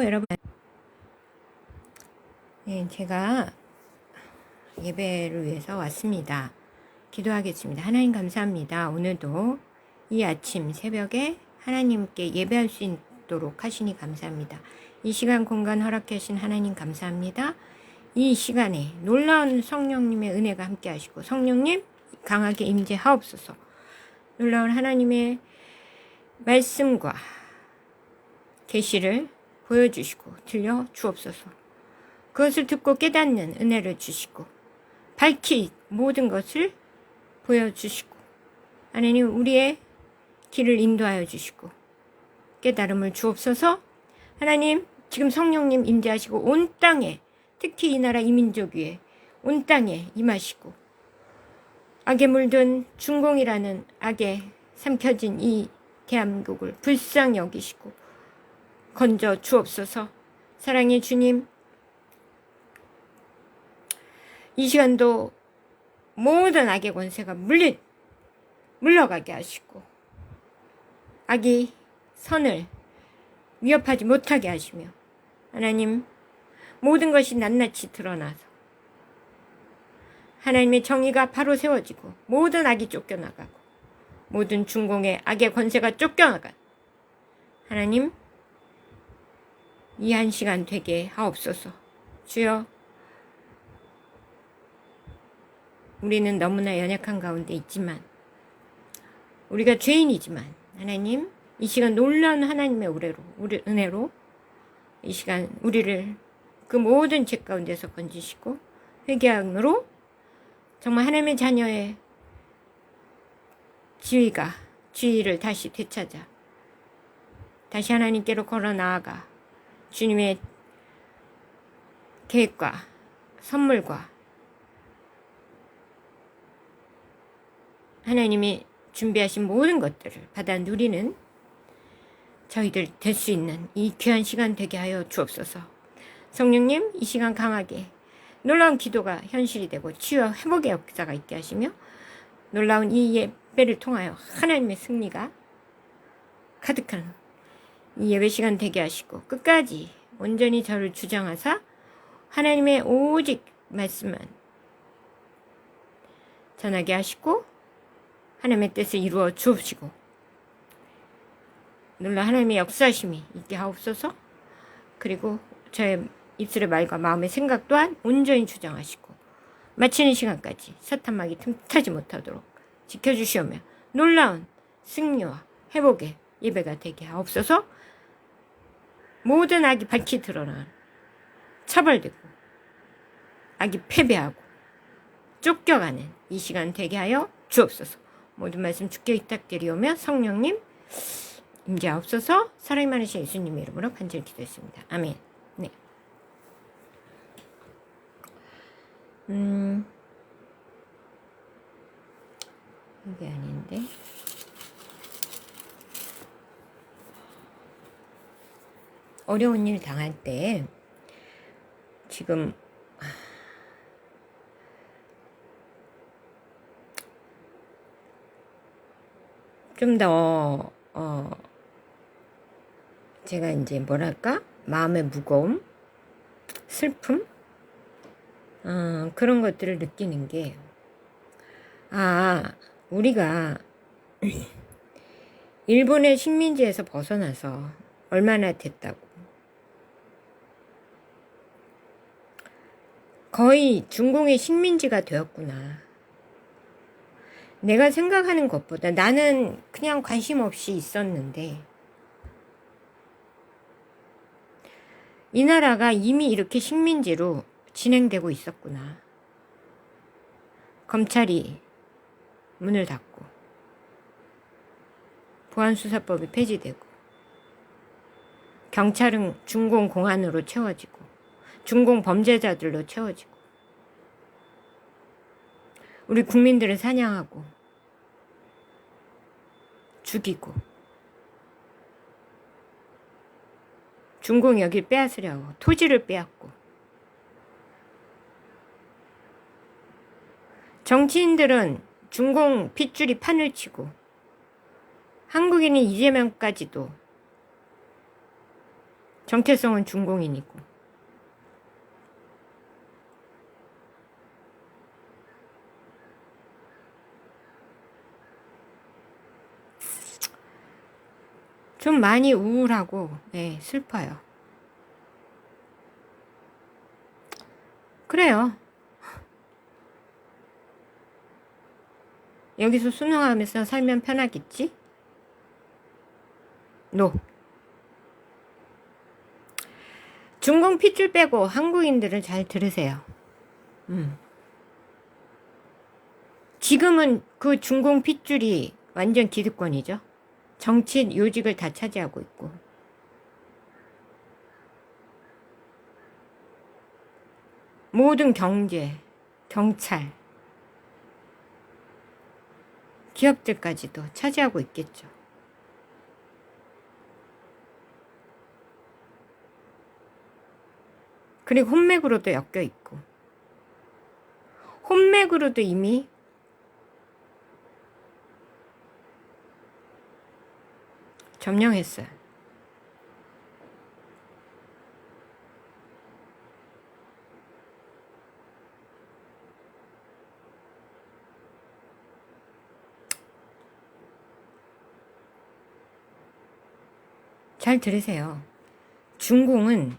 여러분. 네, 제가 예배를 위해서 왔습니다. 기도하겠습니다. 하나님 감사합니다. 오늘도 이 아침 새벽에 하나님께 예배할 수 있도록 하시니 감사합니다. 이 시간 공간 허락해 주신 하나님 감사합니다. 이 시간에 놀라운 성령님의 은혜가 함께 하시고 성령님 강하게 임재하옵소서. 놀라운 하나님의 말씀과 계시를 보여주시고 들려 주옵소서. 그것을 듣고 깨닫는 은혜를 주시고 밝히 모든 것을 보여주시고 하나님 우리의 길을 인도하여 주시고 깨달음을 주옵소서. 하나님 지금 성령님 임재하시고 온 땅에 특히 이 나라 이민족 위에 온 땅에 임하시고 악에 물든 중공이라는 악에 삼켜진 이 대한민국을 불쌍히 여기시고 건져 주옵소서. 사랑의 주님, 이 시간도 모든 악의 권세가 물러가게 하시고 악이 선을 위협하지 못하게 하시며 하나님 모든 것이 낱낱이 드러나서 하나님의 정의가 바로 세워지고 모든 악이 쫓겨나가고 모든 중공의 악의 권세가 쫓겨나간 하나님 이 한 시간 되게 하옵소서. 주여, 우리는 너무나 연약한 가운데 있지만 우리가 죄인이지만 하나님 이 시간 놀라운 하나님의 은혜로 이 시간 우리를 그 모든 죄 가운데서 건지시고 회개함으로 정말 하나님의 자녀의 지위를 다시 되찾아 다시 하나님께로 걸어 나아가 주님의 계획과 선물과 하나님이 준비하신 모든 것들을 받아 누리는 저희들 될 수 있는 이 귀한 시간 되게 하여 주옵소서. 성령님 이 시간 강하게 놀라운 기도가 현실이 되고 치유와 회복의 역사가 있게 하시며 놀라운 이 예배를 통하여 하나님의 승리가 가득한 이 예배 시간 되게 하시고 끝까지 온전히 저를 주장하사 하나님의 오직 말씀만 전하게 하시고 하나님의 뜻을 이루어 주옵시고 놀라 하나님의 역사심이 있게 하옵소서. 그리고 저의 입술의 말과 마음의 생각 또한 온전히 주장하시고 마치는 시간까지 사탄막이 틈타지 못하도록 지켜주시오며 놀라운 승리와 회복의 예배가 되게 하옵소서. 모든 악이 밝히 드러나 처벌되고 악이 패배하고 쫓겨가는 이 시간 되게 하여 주옵소서. 모든 말씀 주께 부탁드리오며 성령님 임재하옵소서. 사랑이 많으신 예수님의 이름으로 간절히 기도했습니다. 아멘. 네. 이게 아닌데. 어려운 일 당할 때 지금 좀 더 제가 이제 뭐랄까 마음의 무거움, 슬픔 그런 것들을 느끼는 게 우리가 일본의 식민지에서 벗어나서 얼마나 됐다고 거의 중공의 식민지가 되었구나. 내가 생각하는 것보다 나는 그냥 관심 없이 있었는데 이 나라가 이미 이렇게 식민지로 진행되고 있었구나. 검찰이 문을 닫고 보안수사법이 폐지되고 경찰은 중공 공안으로 채워지고 중공 범죄자들로 채워지고 우리 국민들을 사냥하고 죽이고 중공이 여길 빼앗으려고 토지를 빼앗고 정치인들은 중공 핏줄이 판을 치고 한국인인 이재명까지도 정체성은 중공인이고. 좀 많이 우울하고, 네, 슬퍼요. 그래요. 여기서 순응하면서 살면 편하겠지? 노. 중공 핏줄 빼고 한국인들을 잘 들으세요. 지금은 그 중공 핏줄이 완전 기득권이죠. 정치 요직을 다 차지하고 있고. 모든 경제, 경찰, 기업들까지도 차지하고 있겠죠. 그리고 혼맥으로도 엮여 있고. 혼맥으로도 이미 점령했어요. 잘 들으세요. 중공은,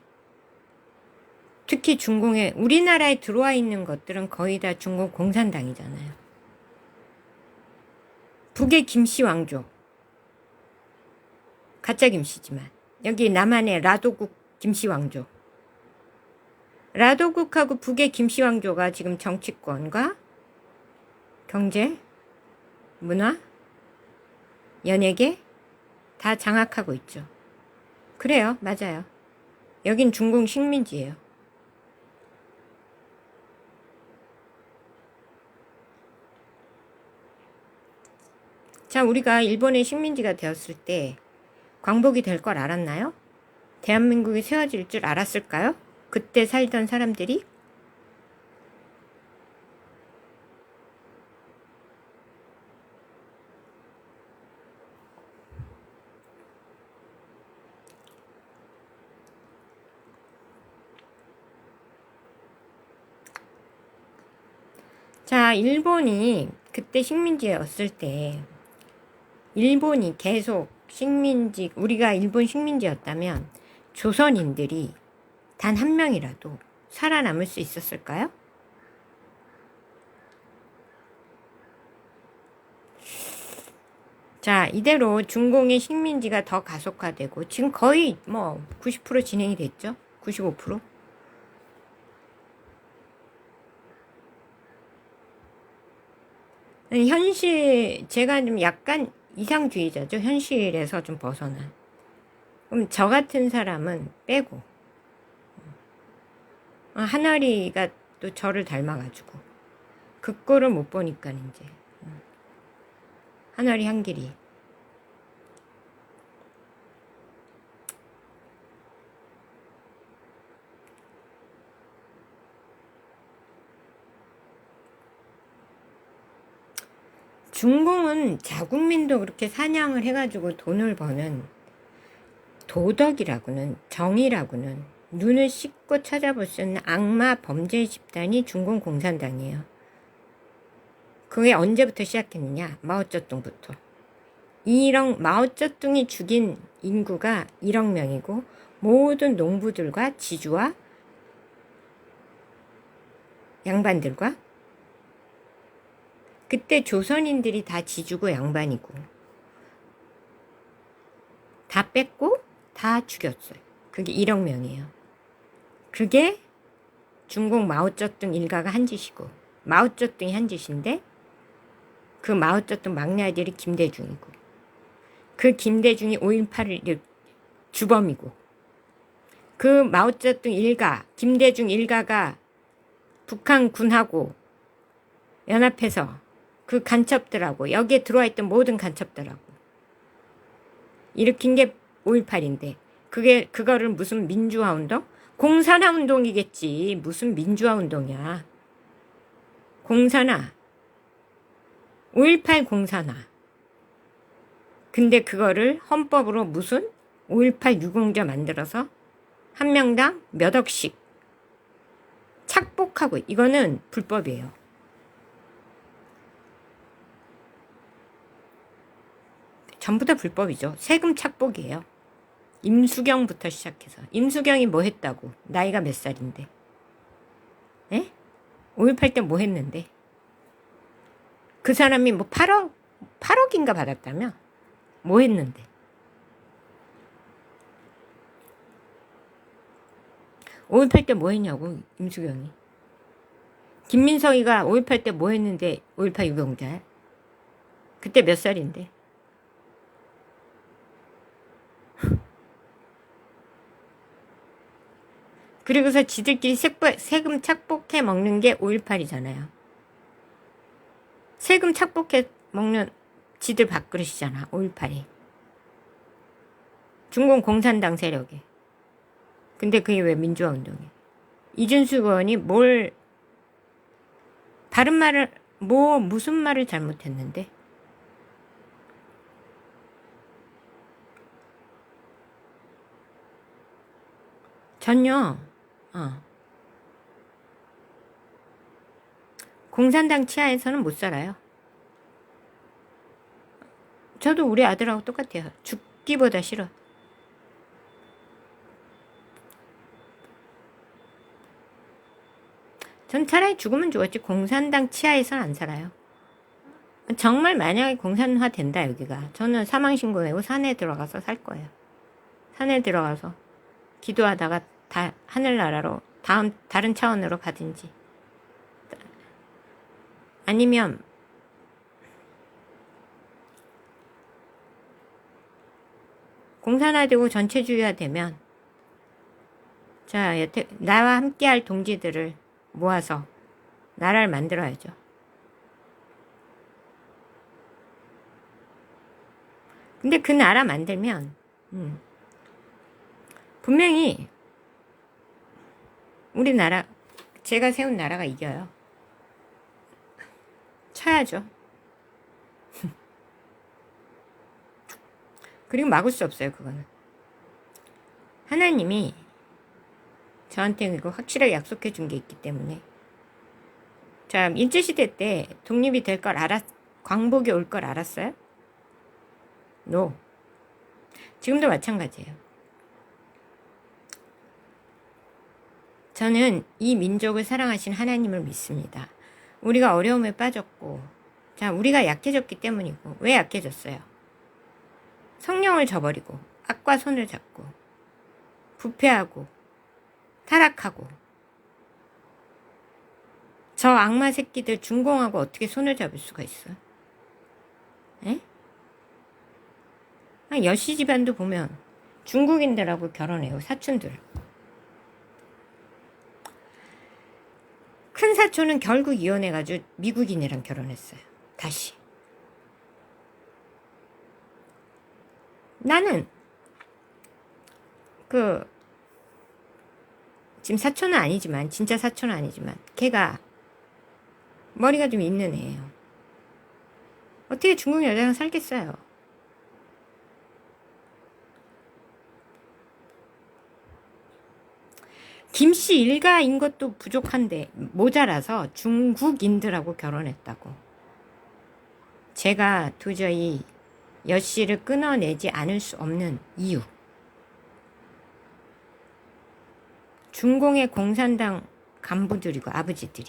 특히 중공에, 우리나라에 들어와 있는 것들은 거의 다 중공 공산당이잖아요. 북의 김씨 왕족, 가짜 김씨지만, 여기 남한의 라도국 김씨 왕족. 라도국하고 북의 김씨 왕조가 지금 정치권과 경제, 문화, 연예계 다 장악하고 있죠. 그래요. 맞아요. 여긴 중공 식민지예요. 자, 우리가 일본의 식민지가 되었을 때 광복이 될 걸 알았나요? 대한민국이 세워질 줄 알았을까요? 그때 살던 사람들이? 자, 일본이 그때 식민지였을 때 일본이 계속 식민지, 우리가 일본 식민지였다면 조선인들이 단 한 명이라도 살아남을 수 있었을까요? 자, 이대로 중공의 식민지가 더 가속화되고 지금 거의 뭐 90% 진행이 됐죠? 95%? 현실, 제가 좀 약간 이상주의자죠. 현실에서 좀 벗어난. 그럼 저 같은 사람은 빼고. 하나리가 또 저를 닮아가지고. 그 꼴을 못 보니까 이제. 하나리 한길이. 중공은 자국민도 그렇게 사냥을 해가지고 돈을 버는 도덕이라고는, 정의라고는 눈을 씻고 찾아볼 수 있는 악마 범죄 집단이 중공 공산당이에요. 그게 언제부터 시작했느냐? 마오쩌둥부터. 마오쩌둥이 죽인 인구가 1억 명이고 모든 농부들과 지주와 양반들과, 그때 조선인들이 다 지주고 양반이고 다 뺐고 다 죽였어요. 그게 1억 명이에요. 그게 중공 마오쩌둥 일가가 한 짓이고, 마오쩌둥이 한 짓인데 그 마오쩌둥 막내 아들이 김대중이고, 그 김대중이 5.18을 주범이고, 그 마오쩌둥 일가, 김대중 일가가 북한군하고 연합해서 그 간첩들하고, 여기에 들어와 있던 모든 간첩들하고 일으킨 게 5.18인데, 그거를 무슨 민주화 운동? 공산화 운동이겠지. 무슨 민주화 운동이야. 공산화. 5.18 공산화. 근데 그거를 헌법으로 무슨 5.18 유공자 만들어서 한 명당 몇 억씩 착복하고, 이거는 불법이에요. 전부 다 불법이죠. 세금 착복이에요. 임수경부터 시작해서. 임수경이 뭐 했다고? 나이가 몇 살인데? 에? 5.18 때 뭐 했는데? 그 사람이 뭐 8억인가 받았다며? 뭐 했는데? 5.18 때 뭐 했냐고, 임수경이. 김민석이가 5.18 때 뭐 했는데 5.18 유병자야? 그때 몇 살인데? 그리고서 지들끼리 세금 착복해 먹는 게 5.18이잖아요. 세금 착복해 먹는 지들 밥그릇이잖아, 5.18이. 중공 공산당 세력에. 근데 그게 왜 민주화운동이야? 이준수 의원이 다른 말을, 무슨 말을 잘못했는데? 전혀, 공산당 치하에서는 못 살아요. 저도 우리 아들하고 똑같아요. 죽기보다 싫어. 전 차라리 죽으면 죽었지 공산당 치하에서는 안 살아요. 정말 만약에 공산화 된다 여기가, 저는 사망신고 내고 산에 들어가서 살 거예요. 산에 들어가서 기도하다가 하늘나라로 다른 차원으로 가든지, 아니면 공산화되고 전체주의화되면, 자, 여태 나와 함께할 동지들을 모아서 나라를 만들어야죠. 근데 그 나라 만들면 분명히 우리나라, 제가 세운 나라가 이겨요. 쳐야죠. 그리고 막을 수 없어요, 그거는. 하나님이 저한테 그거 확실하게 약속해 준 게 있기 때문에. 자, 일제시대 때 독립이 될 걸 광복이 올 걸 알았어요? No. 지금도 마찬가지예요. 저는 이 민족을 사랑하신 하나님을 믿습니다. 우리가 어려움에 빠졌고, 자, 우리가 약해졌기 때문이고. 왜 약해졌어요? 성령을 저버리고 악과 손을 잡고 부패하고 타락하고, 저 악마 새끼들 중공하고 어떻게 손을 잡을 수가 있어? 에? 여씨 집안도 보면 중국인들하고 결혼해요. 사촌들. 큰 사촌은 결국 이혼해가지고 미국인이랑 결혼했어요. 다시. 나는 지금 사촌은 아니지만, 진짜 사촌은 아니지만 걔가 머리가 좀 있는 애예요. 어떻게 중국 여자랑 살겠어요? 김씨 일가인 것도 부족한데 모자라서 중국인들하고 결혼했다고. 제가 도저히 여씨를 끊어내지 않을 수 없는 이유. 중공의 공산당 간부들이고 아버지들이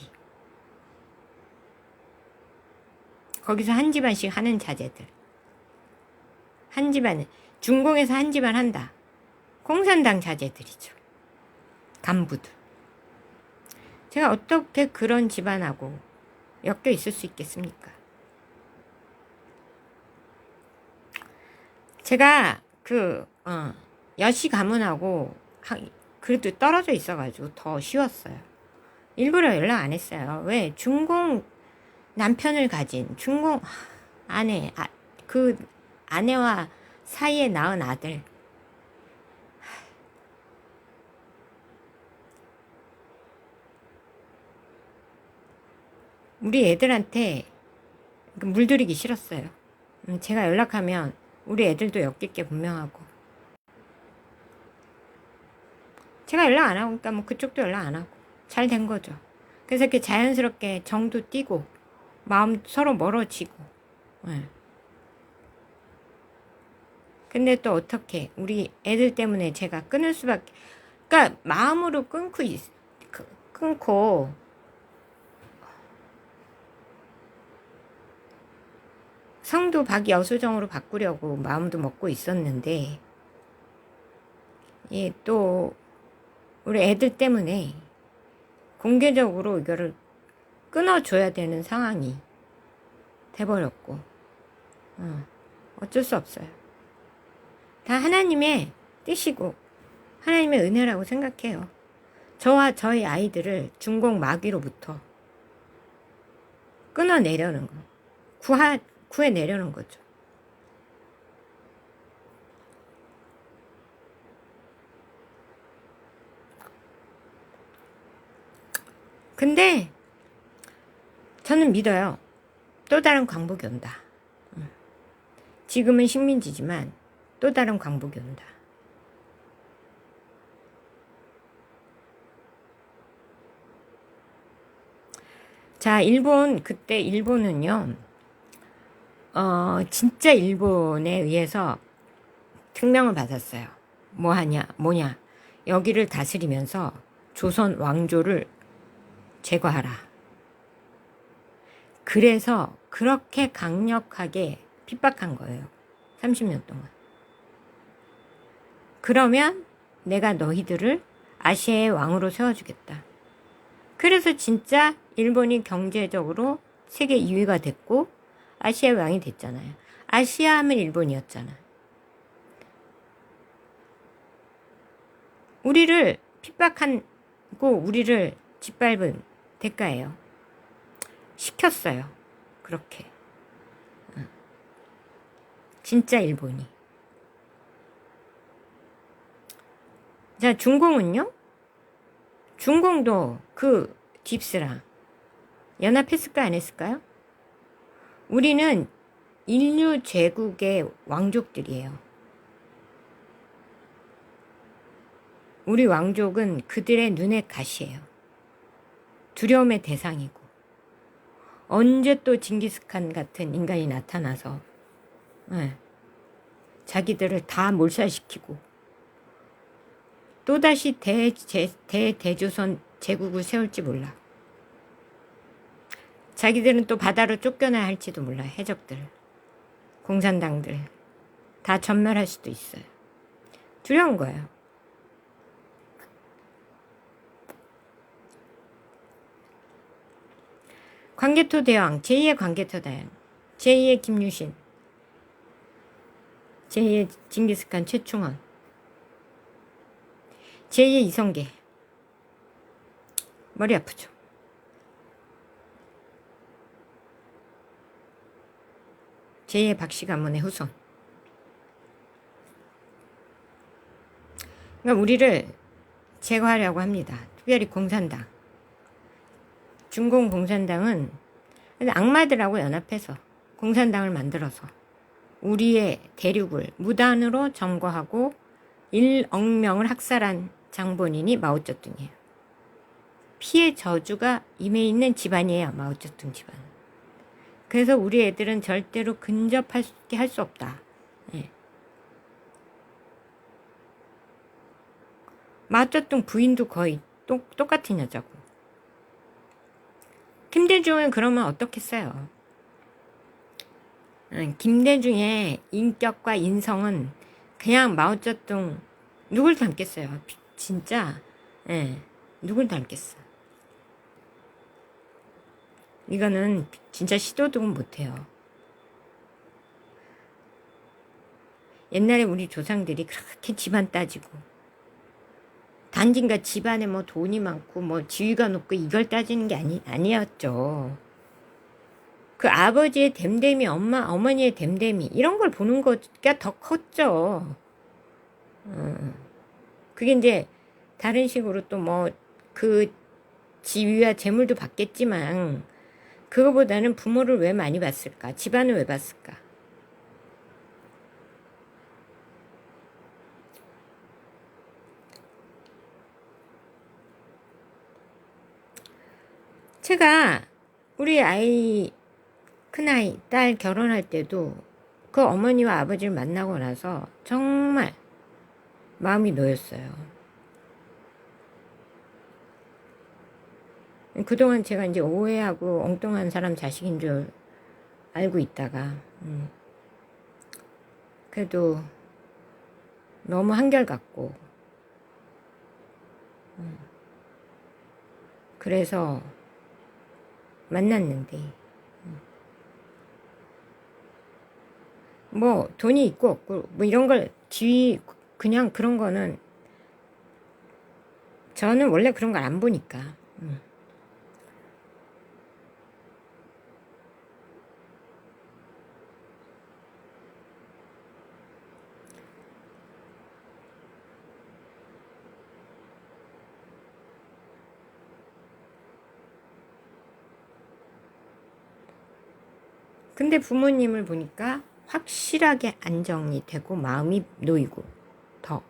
거기서 한 집안씩 하는 자제들, 한 집안은 중공에서 한 집안 한다. 공산당 자제들이죠. 간부들. 제가 어떻게 그런 집안하고 엮여 있을 수 있겠습니까? 제가 여씨 가문하고 그래도 떨어져 있어가지고 더 쉬웠어요. 일부러 연락 안 했어요. 왜? 중공 남편을 가진 중공 아내, 그 아내와 사이에 낳은 아들. 우리 애들한테 물들이기 싫었어요. 제가 연락하면 우리 애들도 엮일 게 분명하고. 제가 연락 안 하고, 그러니까 뭐 그쪽도 연락 안 하고 잘 된 거죠. 그래서 이렇게 자연스럽게 정도 띄고 마음 서로 멀어지고. 네. 근데 또 어떻게 우리 애들 때문에 제가 끊을 수밖에, 그러니까 마음으로 끊고 성도 박여수정으로 바꾸려고 마음도 먹고 있었는데, 예, 또 우리 애들 때문에 공개적으로 이거를 끊어줘야 되는 상황이 돼버렸고, 어쩔 수 없어요. 다 하나님의 뜻이고 하나님의 은혜라고 생각해요. 저와 저희 아이들을 중공 마귀로부터 끊어내려는 거, 구해내려는 거죠. 근데 저는 믿어요. 또 다른 광복이 온다. 지금은 식민지지만 또 다른 광복이 온다. 자, 그때 일본은요, 진짜 일본에 의해서 특명을 받았어요. 뭐냐. 여기를 다스리면서 조선 왕조를 제거하라. 그래서 그렇게 강력하게 핍박한 거예요. 30년 동안. 그러면 내가 너희들을 아시아의 왕으로 세워주겠다. 그래서 진짜 일본이 경제적으로 세계 2위가 됐고 아시아 왕이 됐잖아요. 아시아 하면 일본이었잖아. 우리를 핍박하고 우리를 짓밟은 대가예요. 시켰어요. 그렇게. 진짜 일본이. 자, 중공은요? 중공도 그 딥스랑 연합했을까 안 했을까요? 우리는 인류 제국의 왕족들이에요. 우리 왕족은 그들의 눈의 가시예요. 두려움의 대상이고 언제 또 징기스칸 같은 인간이 나타나서 자기들을 다 몰살시키고 또다시 대조선 제국을 세울지 몰라. 자기들은 또 바다로 쫓겨나야 할지도 몰라. 해적들, 공산당들 다 전멸할 수도 있어요. 두려운 거예요. 광개토 대왕, 제2의 광개토 대왕, 제2의 김유신, 제2의 징기스칸 최충원, 제2의 이성계. 머리 아프죠? 제2의 박씨 가문의 후손. 그러니까 우리를 제거하려고 합니다. 특별히 공산당. 중공 공산당은 악마들하고 연합해서 공산당을 만들어서 우리의 대륙을 무단으로 점거하고 1억 명을 학살한 장본인이 마오쩌둥이에요. 피의 저주가 임해 있는 집안이에요. 마오쩌둥 집안. 그래서 우리 애들은 절대로 근접하게 할 수 없다. 네. 마오쩌둥 부인도 거의 똑같은 여자고. 김대중은 그러면 어떻겠어요? 김대중의 인격과 인성은 그냥 마오쩌둥 누굴 닮겠어요? 진짜 누굴 닮겠어? 이거는 진짜 시도도 못해요. 옛날에 우리 조상들이 그렇게 집안 따지고 단지가 집안에 뭐 돈이 많고 뭐 지위가 높고 이걸 따지는 게 아니었죠. 그 아버지의 댐댐이 어머니의 댐댐이 이런 걸 보는 거가 더 컸죠. 그게 이제 다른 식으로 또 뭐 그 지위와 재물도 받겠지만 그거보다는 부모를 왜 많이 봤을까? 집안을 왜 봤을까? 제가 우리 아이, 큰아이, 딸 결혼할 때도 그 어머니와 아버지를 만나고 나서 정말 마음이 놓였어요. 그동안 제가 이제 오해하고 엉뚱한 사람 자식인 줄 알고 있다가, 그래도 너무 한결같고, 그래서 만났는데, 뭐 돈이 있고 없고 뭐 이런 걸 그냥 그런 거는 저는 원래 그런 걸 안 보니까. 근데 부모님을 보니까 확실하게 안정이 되고 마음이 놓이고 더.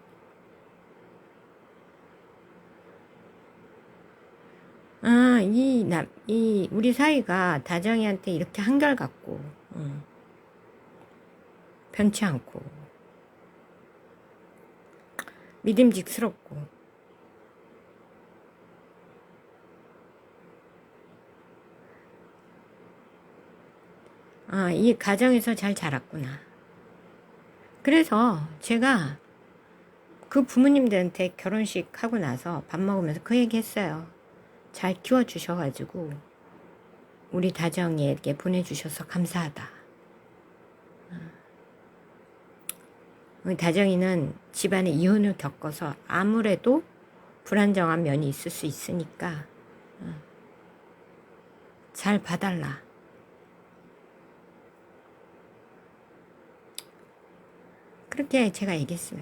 우리 사이가 다정이한테 이렇게 한결같고, 변치 않고, 믿음직스럽고, 이 가정에서 잘 자랐구나. 그래서 제가 그 부모님들한테 결혼식 하고 나서 밥 먹으면서 그 얘기 했어요. 잘 키워주셔가지고 우리 다정이에게 보내주셔서 감사하다. 우리 다정이는 집안에 이혼을 겪어서 아무래도 불안정한 면이 있을 수 있으니까 잘 봐달라. 그렇게 제가 얘기했어요.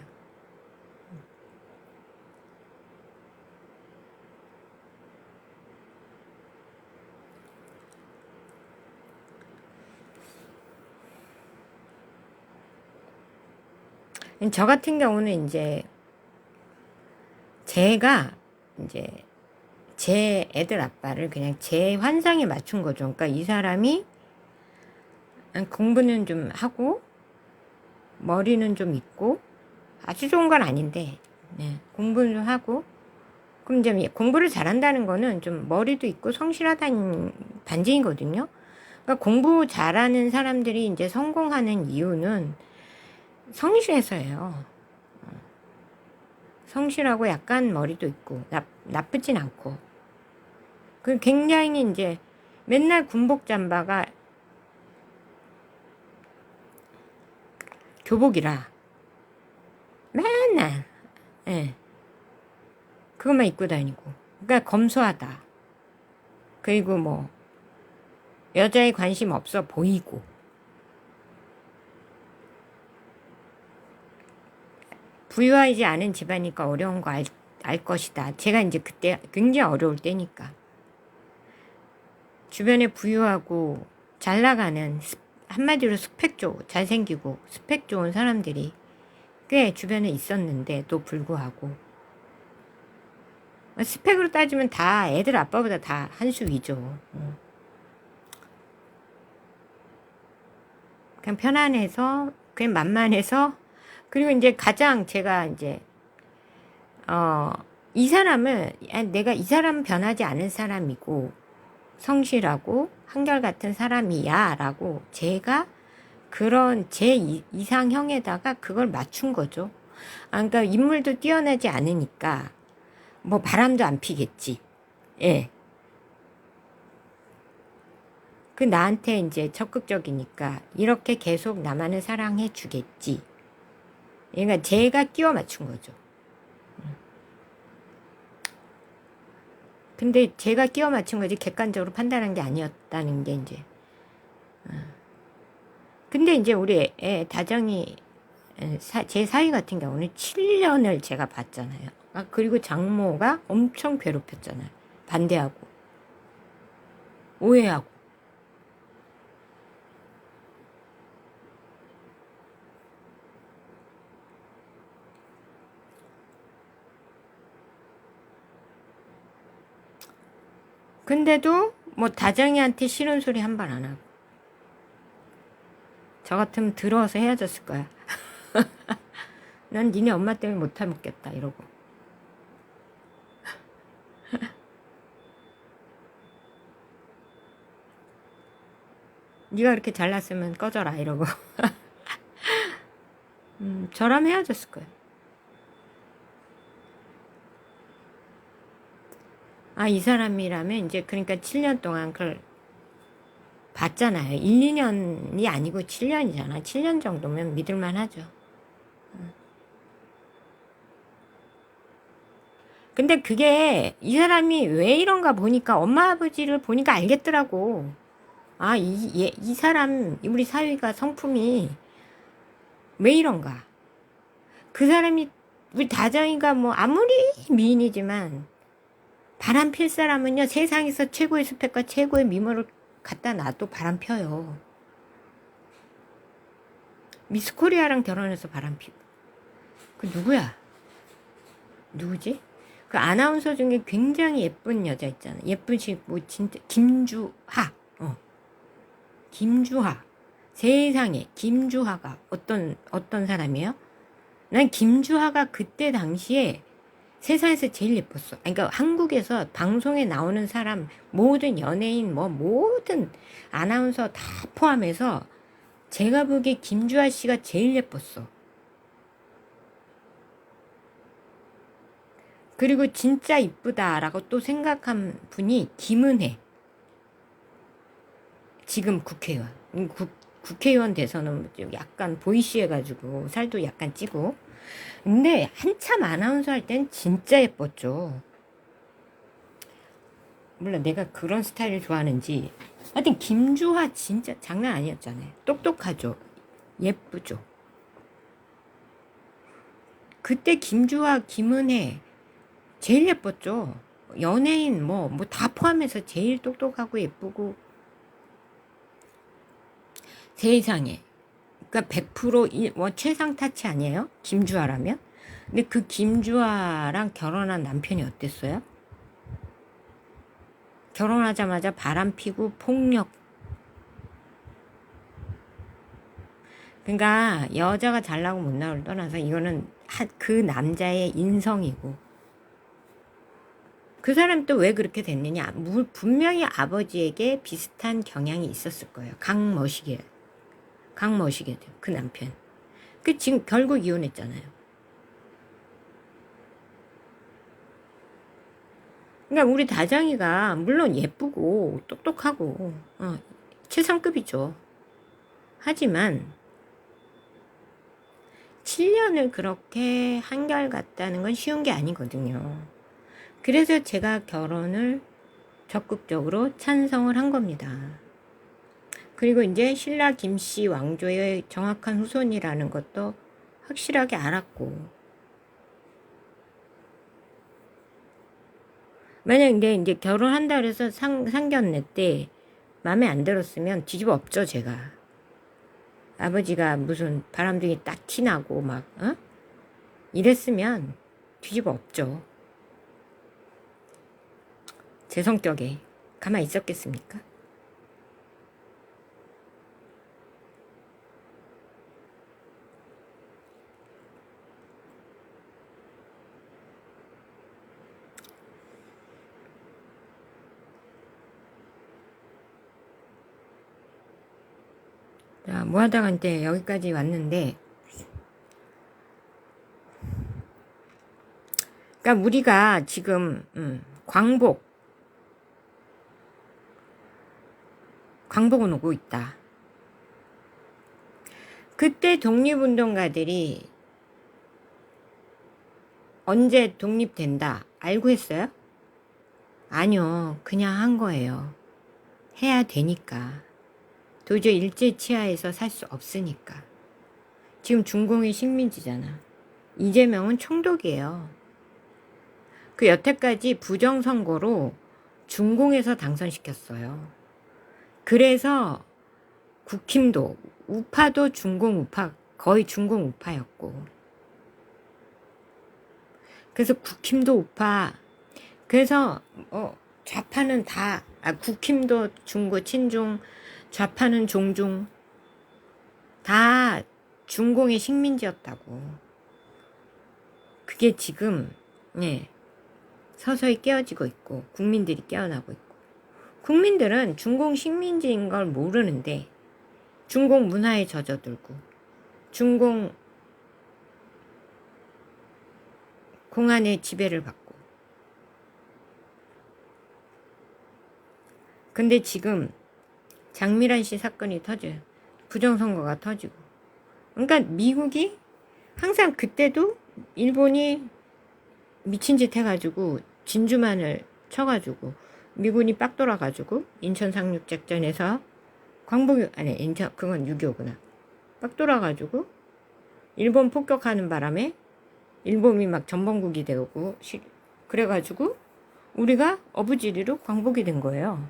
저 같은 경우는 이제 제가 이제 제 애들 아빠를 그냥 제 환상에 맞춘 거죠. 그러니까 이 사람이 공부는 좀 하고 머리는 좀 있고 아주 좋은 건 아닌데 공부는 좀 하고 그럼 이제 공부를 잘한다는 거는 좀 머리도 있고 성실하다는 반증이거든요. 그러니까 공부 잘하는 사람들이 이제 성공하는 이유는 성실해서예요. 성실하고 약간 머리도 있고 나쁘진 않고 그 굉장히 이제 맨날 군복 잠바가 교복이라 맨날 그것만 입고 다니고 그러니까 검소하다. 그리고 뭐 여자에 관심 없어 보이고 부유하지 않은 집안이니까 어려운 거 알 것이다. 제가 이제 그때 굉장히 어려울 때니까 주변에 부유하고 잘 나가는 한마디로 스펙 좋고 잘생기고 스펙 좋은 사람들이 꽤 주변에 있었는데도 불구하고 스펙으로 따지면 다 애들 아빠보다 다 한 수 위죠. 그냥 편안해서 그냥 만만해서 그리고 이제 가장 제가 이제 이 사람은 내가 이 사람은 변하지 않은 사람이고 성실하고 한결같은 사람이야 라고 제가 그런 제 이상형에다가 그걸 맞춘 거죠. 그러니까 인물도 뛰어나지 않으니까 뭐 바람도 안 피겠지. 예. 그 나한테 이제 적극적이니까 이렇게 계속 나만을 사랑해 주겠지. 그러니까 제가 끼워 맞춘 거죠. 근데 제가 끼워 맞춘 거지 객관적으로 판단한 게 아니었다는 게 이제. 근데 이제 우리 다정이 제 사위 같은 경우는 7년을 제가 봤잖아요. 그리고 장모가 엄청 괴롭혔잖아요. 반대하고 오해하고. 근데도 뭐 다정이한테 싫은 소리 한 번 안 하고. 저 같으면 들어와서 헤어졌을 거야. 난 니네 엄마 때문에 못 해먹겠다 이러고. 네가 그렇게 잘났으면 꺼져라 이러고. 저라면 헤어졌을 거예요. 아, 이 사람이라면 이제 그러니까 7년 동안 그걸 봤잖아요. 1, 2년이 아니고 7년이잖아. 7년 정도면 믿을만 하죠. 근데 그게 이 사람이 왜 이런가 보니까 엄마 아버지를 보니까 알겠더라고. 아, 이 사람, 우리 사위가 성품이 왜 이런가. 그 사람이, 우리 다정이가 뭐 아무리 미인이지만 바람 필 사람은요, 세상에서 최고의 스펙과 최고의 미모를 갖다 놔도 바람 펴요. 미스 코리아랑 결혼해서 바람 피고. 그 누구야? 누구지? 그 아나운서 중에 굉장히 예쁜 여자 있잖아. 예쁘시, 뭐, 진짜, 김주하. 김주하. 세상에, 김주하가 어떤 사람이에요? 난 김주하가 그때 당시에 세상에서 제일 예뻤어. 그러니까 한국에서 방송에 나오는 사람, 모든 연예인, 뭐, 모든 아나운서 다 포함해서 제가 보기에 김주하 씨가 제일 예뻤어. 그리고 진짜 이쁘다라고 또 생각한 분이 김은혜. 지금 국회의원. 국회의원 돼서는 약간 보이시해가지고 살도 약간 찌고. 근데 한참 아나운서 할 땐 진짜 예뻤죠. 물론 내가 그런 스타일을 좋아하는지. 하여튼 김주하 진짜 장난 아니었잖아요. 똑똑하죠. 예쁘죠. 그때 김주하, 김은혜 제일 예뻤죠. 연예인 뭐 다 포함해서 제일 똑똑하고 예쁘고 세상에. 그러니까 100% 뭐 최상 타치 아니에요? 김주하라면? 근데 그 김주하랑 결혼한 남편이 어땠어요? 결혼하자마자 바람 피고 폭력. 그러니까 여자가 잘나고 못나고를 떠나서 이거는 그 남자의 인성이고 그 사람 또 왜 그렇게 됐느냐? 분명히 아버지에게 비슷한 경향이 있었을 거예요. 강머시게 그 남편. 그 지금 결국 이혼했잖아요. 그러니까 우리 다정이가 물론 예쁘고 똑똑하고 최상급이죠. 하지만 7년을 그렇게 한결같다는 건 쉬운 게 아니거든요. 그래서 제가 결혼을 적극적으로 찬성을 한 겁니다. 그리고 이제 신라 김씨 왕조의 정확한 후손이라는 것도 확실하게 알았고, 만약 근데 이제 결혼한다 그래서 상견례 때 마음에 안 들었으면 뒤집어 엎죠, 제가. 아버지가 무슨 바람둥이 딱 티나고 막 이랬으면 뒤집어 엎죠. 제 성격에 가만히 있었겠습니까? 자, 뭐 하다가 이제 여기까지 왔는데, 그러니까 우리가 지금 광복은 오고 있다. 그때 독립운동가들이 언제 독립된다 알고 했어요? 아니요, 그냥 한 거예요. 해야 되니까. 도저히 일제치하에서 살 수 없으니까. 지금 중공의 식민지잖아. 이재명은 총독이에요. 그 여태까지 부정선거로 중공에서 당선시켰어요. 그래서 국힘도, 우파도 중공 우파, 거의 중공 우파였고. 그래서 국힘도 우파, 그래서 좌파는 다 국힘도 중고, 친중, 좌파는 종중, 다 중공의 식민지였다고. 그게 지금, 서서히 깨어지고 있고, 국민들이 깨어나고 있고. 국민들은 중공 식민지인 걸 모르는데, 중공 문화에 젖어들고, 중공 공안의 지배를 받고. 근데 지금 장미란 씨 사건이 터져요. 부정선거가 터지고. 그러니까 미국이 항상 그때도 일본이 미친 짓 해가지고 진주만을 쳐가지고 미군이 빡 돌아가지고 인천 상륙작전에서 인천 그건 6.25구나. 빡 돌아가지고 일본 폭격하는 바람에 일본이 막 전범국이 되고 그래가지고 우리가 어부지리로 광복이 된 거예요.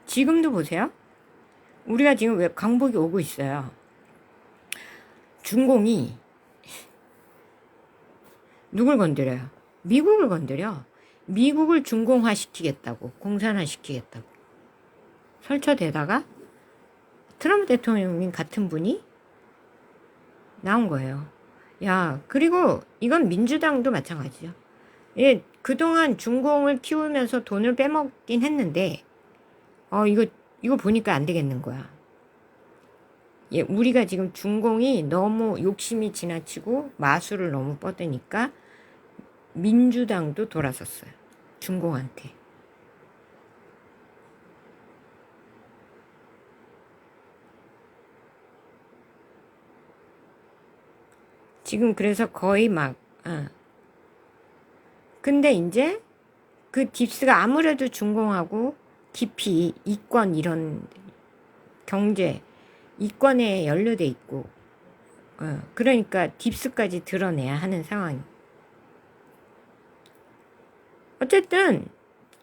지금도 보세요. 우리가 지금 왜 광복이 오고 있어요. 중공이 누굴 건드려요? 미국을 건드려. 미국을 중공화시키겠다고, 공산화시키겠다고 설쳐대다가 트럼프 대통령 같은 분이 나온 거예요. 야, 그리고 이건 민주당도 마찬가지죠. 예, 그동안 중공을 키우면서 돈을 빼먹긴 했는데 이거 보니까 안 되겠는 거야. 예, 우리가 지금 중공이 너무 욕심이 지나치고 마술을 너무 뻗으니까 민주당도 돌아섰어요. 중공한테. 지금 그래서 거의 근데 이제 그 딥스가 아무래도 중공하고 깊이 이권 이런 경제 이권에 연루돼 있고 그러니까 딥스까지 드러내야 하는 상황이. 어쨌든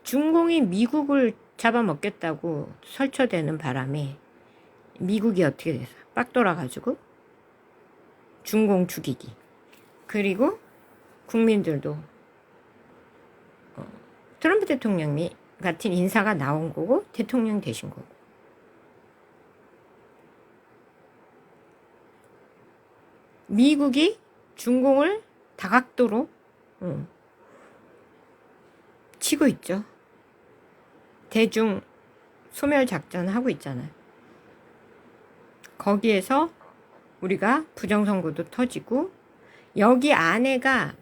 중공이 미국을 잡아먹겠다고 설쳐대는 바람에 미국이 어떻게 돼서 빡 돌아가지고 중공 죽이기. 그리고 국민들도 트럼프 대통령이 같은 인사가 나온 거고 대통령 되신 거고. 미국이 중공을 다각도로 치고 있죠. 대중 소멸 작전 하고 있잖아요. 거기에서 우리가 부정선거도 터지고 여기 안에가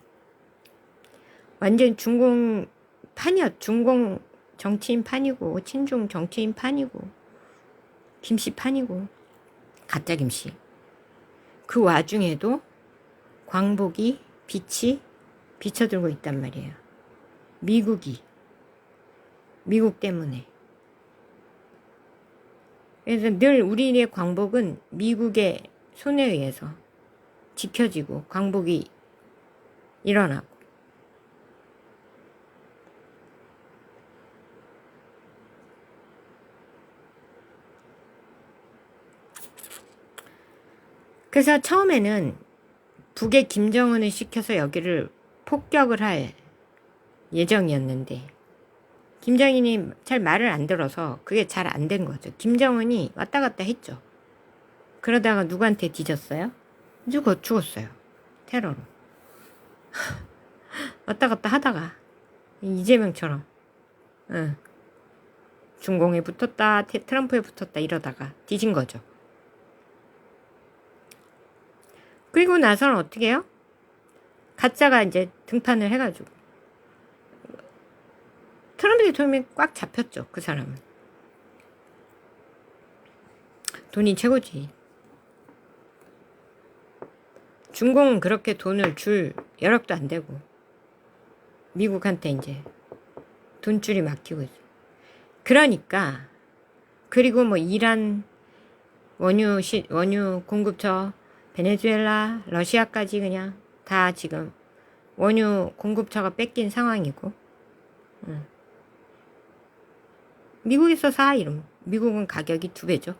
완전 중공 정치인 판이고 친중 정치인 판이고 김씨 판이고 가짜 김씨. 그 와중에도 광복이 빛이 비쳐들고 있단 말이에요. 미국 때문에. 그래서 늘 우리의 광복은 미국의 손에 의해서 지켜지고 광복이 일어나고. 그래서 처음에는 북에 김정은을 시켜서 여기를 폭격을 할 예정이었는데 김정은이 잘 말을 안 들어서 그게 잘 안 된 거죠. 김정은이 왔다 갔다 했죠. 그러다가 누구한테 뒤졌어요? 누가 죽었어요. 테러로. 왔다 갔다 하다가 이재명처럼 중공에 붙었다 트럼프에 붙었다 이러다가 뒤진 거죠. 그리고 나서는 어떻게 해요? 가짜가 이제 등판을 해가지고 트럼프 대통령이 꽉 잡혔죠. 그 사람은. 돈이 최고지. 중공은 그렇게 돈을 줄 여력도 안 되고 미국한테 이제 돈줄이 막히고 있어. 그러니까 그리고 뭐 이란 원유 공급처 베네수엘라 러시아까지 그냥 다 지금 원유 공급처가 뺏긴 상황이고 미국에서 사 이러면 미국은 가격이 2배죠.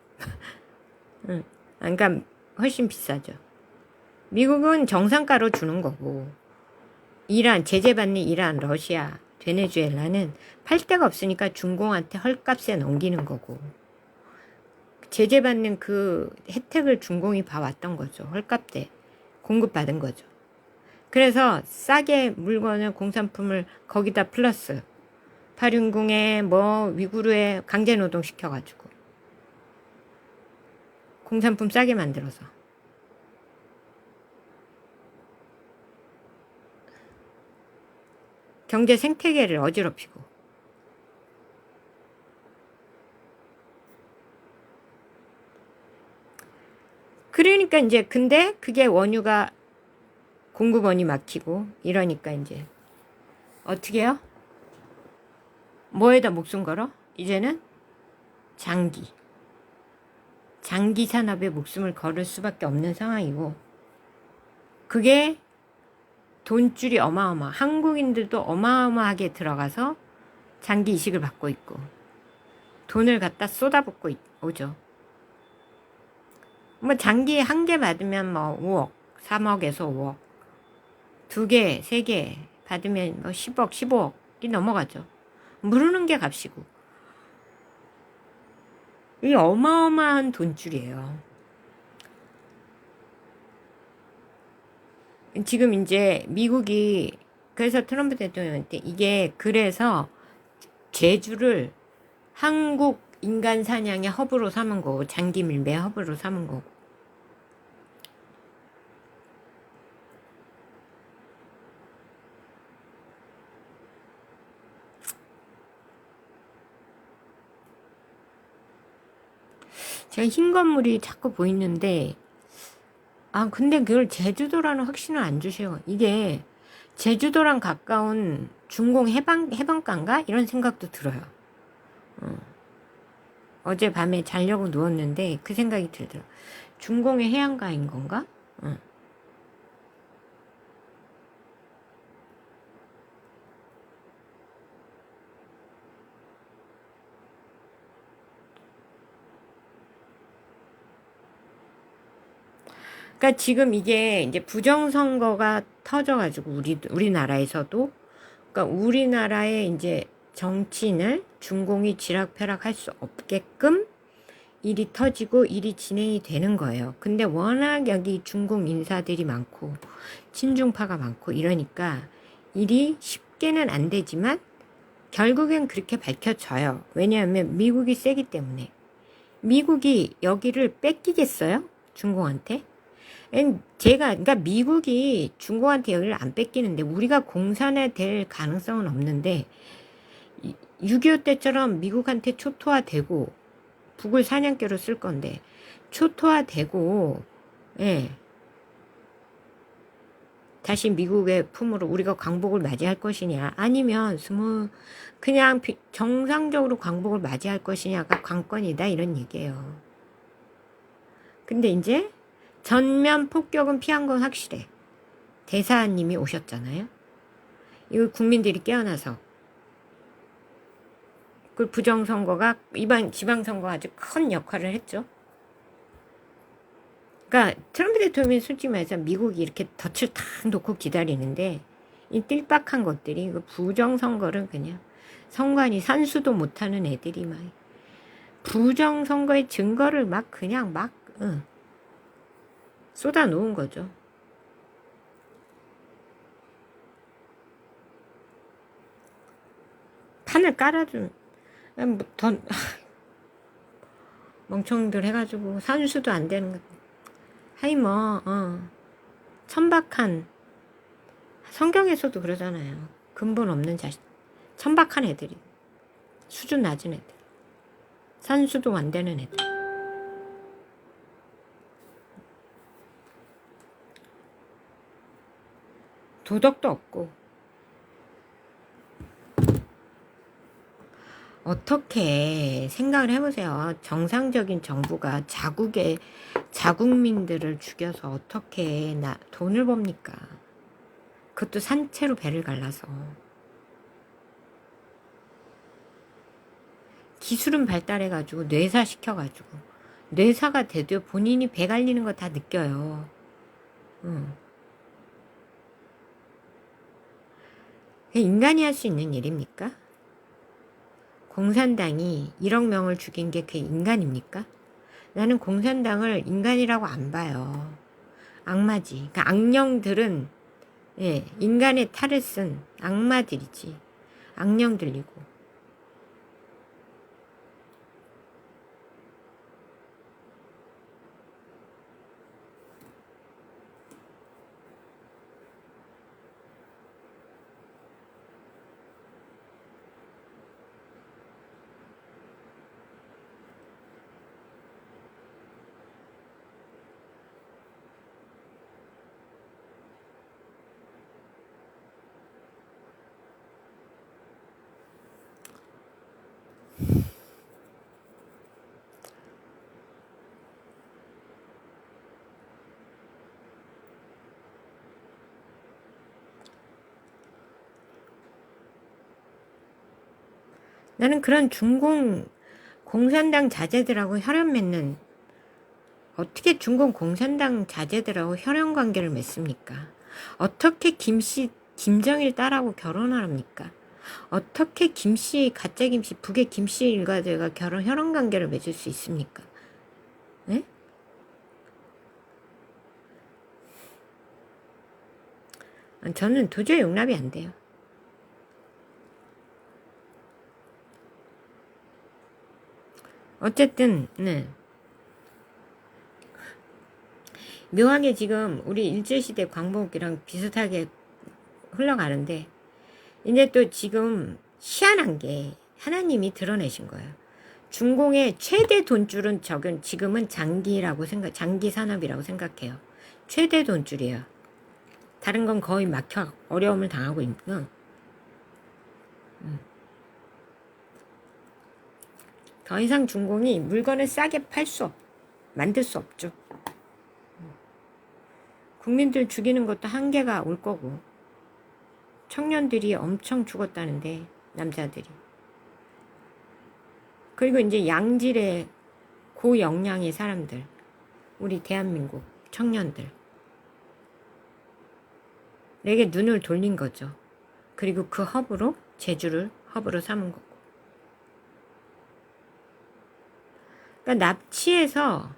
그러니까 훨씬 비싸죠. 미국은 정상가로 주는 거고 이란 제재받는 이란 러시아 베네수엘라는 팔 데가 없으니까 중공한테 헐값에 넘기는 거고, 제재받는 그 혜택을 중공이 봐왔던 거죠. 헐값에 공급받은 거죠. 그래서 싸게 물건을, 공산품을 거기다 플러스 파륜궁에 뭐 위구르에 강제 노동 시켜가지고 공산품 싸게 만들어서 경제 생태계를 어지럽히고, 그러니까 이제 근데 그게 원유가 공급원이 막히고 이러니까 이제 어떻게 해요? 뭐에다 목숨 걸어? 이제는 장기 산업에 목숨을 걸을 수밖에 없는 상황이고, 그게 돈줄이 한국인들도 어마어마하게 들어가서 장기 이식을 받고 있고 돈을 갖다 쏟아붓고 오죠. 뭐 장기 한 개 받으면 뭐 5억, 3억에서 5억, 2개, 3개 받으면 뭐 10억, 15억이 넘어가죠. 모르는 게 값이고. 이 어마어마한 돈줄이에요. 지금 이제 미국이, 그래서 트럼프 대통령한테 이게, 그래서 제주를 한국 인간 사냥의 허브로 삼은 거고, 장기 밀매 허브로 삼은 거고. 제가 흰 건물이 자꾸 보이는데, 근데 그걸 제주도라는 확신을 안 주셔요. 이게 제주도랑 가까운 중공 해방가인가? 이런 생각도 들어요. 어젯밤에 자려고 누웠는데 그 생각이 들더라고요. 중공의 해안가인 건가? 그러니까 지금 이게 이제 부정선거가 터져가지고 우리나라에서도, 그러니까 우리나라의 이제 정치인을 중공이 쥐락펴락할 수 없게끔 일이 터지고 일이 진행이 되는 거예요. 근데 워낙 여기 중공 인사들이 많고 친중파가 많고 이러니까 일이 쉽게는 안 되지만 결국엔 그렇게 밝혀져요. 왜냐하면 미국이 세기 때문에. 미국이 여기를 뺏기겠어요? 중공한테? 그러니까 미국이 중국한테 여기를 안 뺏기는데 우리가 공산화 될 가능성은 없는데, 6.25 때처럼 미국한테 초토화되고, 북을 사냥개로 쓸 건데, 초토화되고, 예. 다시 미국의 품으로 우리가 광복을 맞이할 것이냐, 아니면 그냥 정상적으로 광복을 맞이할 것이냐가 관건이다, 이런 얘기예요. 근데 이제 전면 폭격은 피한 건 확실해. 대사님이 오셨잖아요. 이거 국민들이 깨어나서. 그 부정선거가 이번 지방선거가 아주 큰 역할을 했죠. 그러니까 트럼프 대통령이 솔직히 말해서 미국이 이렇게 덫을 탁 놓고 기다리는데, 이 띨박한 것들이 그 부정선거를 그냥 선관위 산수도 못하는 애들이 막 부정선거의 증거를 그냥 쏟아 놓은 거죠. 판을 깔아준, 더 멍청들 해가지고 산수도 안 되는 거. 하이 천박한, 성경에서도 그러잖아요. 근본 없는 자식, 천박한 애들이, 수준 낮은 애들, 산수도 안 되는 애들. 도덕도 없고. 어떻게 생각을 해보세요. 정상적인 정부가 자국민들을 죽여서 어떻게 돈을 법니까? 그것도 산채로 배를 갈라서. 기술은 발달해가지고 뇌사시켜가지고 뇌사가 돼도 본인이 배 갈리는 거 다 느껴요. 그게 인간이 할 수 있는 일입니까? 공산당이 1억 명을 죽인 게 그게 인간입니까? 나는 공산당을 인간이라고 안 봐요. 악마지. 그러니까 악령들은 예, 인간의 탈을 쓴 악마들이지. 악령들이고. 나는 그런 중공 공산당 자제들하고 혈연 맺는 어떻게 중공 공산당 자제들하고 혈연 관계를 맺습니까? 어떻게 김정일 딸하고 결혼을 합니까? 어떻게 가짜 김씨, 북의 김씨 일가들과 혈연 관계를 맺을 수 있습니까? 네? 저는 도저히 용납이 안 돼요. 어쨌든, 네. 묘하게 지금 우리 일제시대 광복이랑 비슷하게 흘러가는데, 이제 또 지금 희한한 게 하나님이 드러내신 거예요. 중공의 최대 돈줄은 지금은 장기 산업이라고 생각해요. 최대 돈줄이에요. 다른 건 거의 막혀 어려움을 당하고 있고, 더 이상 중공이 물건을 싸게 만들 수 없죠. 국민들 죽이는 것도 한계가 올 거고, 청년들이 엄청 죽었다는데, 남자들이. 그리고 이제 양질의 고역량의 사람들, 우리 대한민국 청년들 내게 눈을 돌린 거죠. 그리고 그 제주를 허브로 삼은 거고. 그러니까 납치해서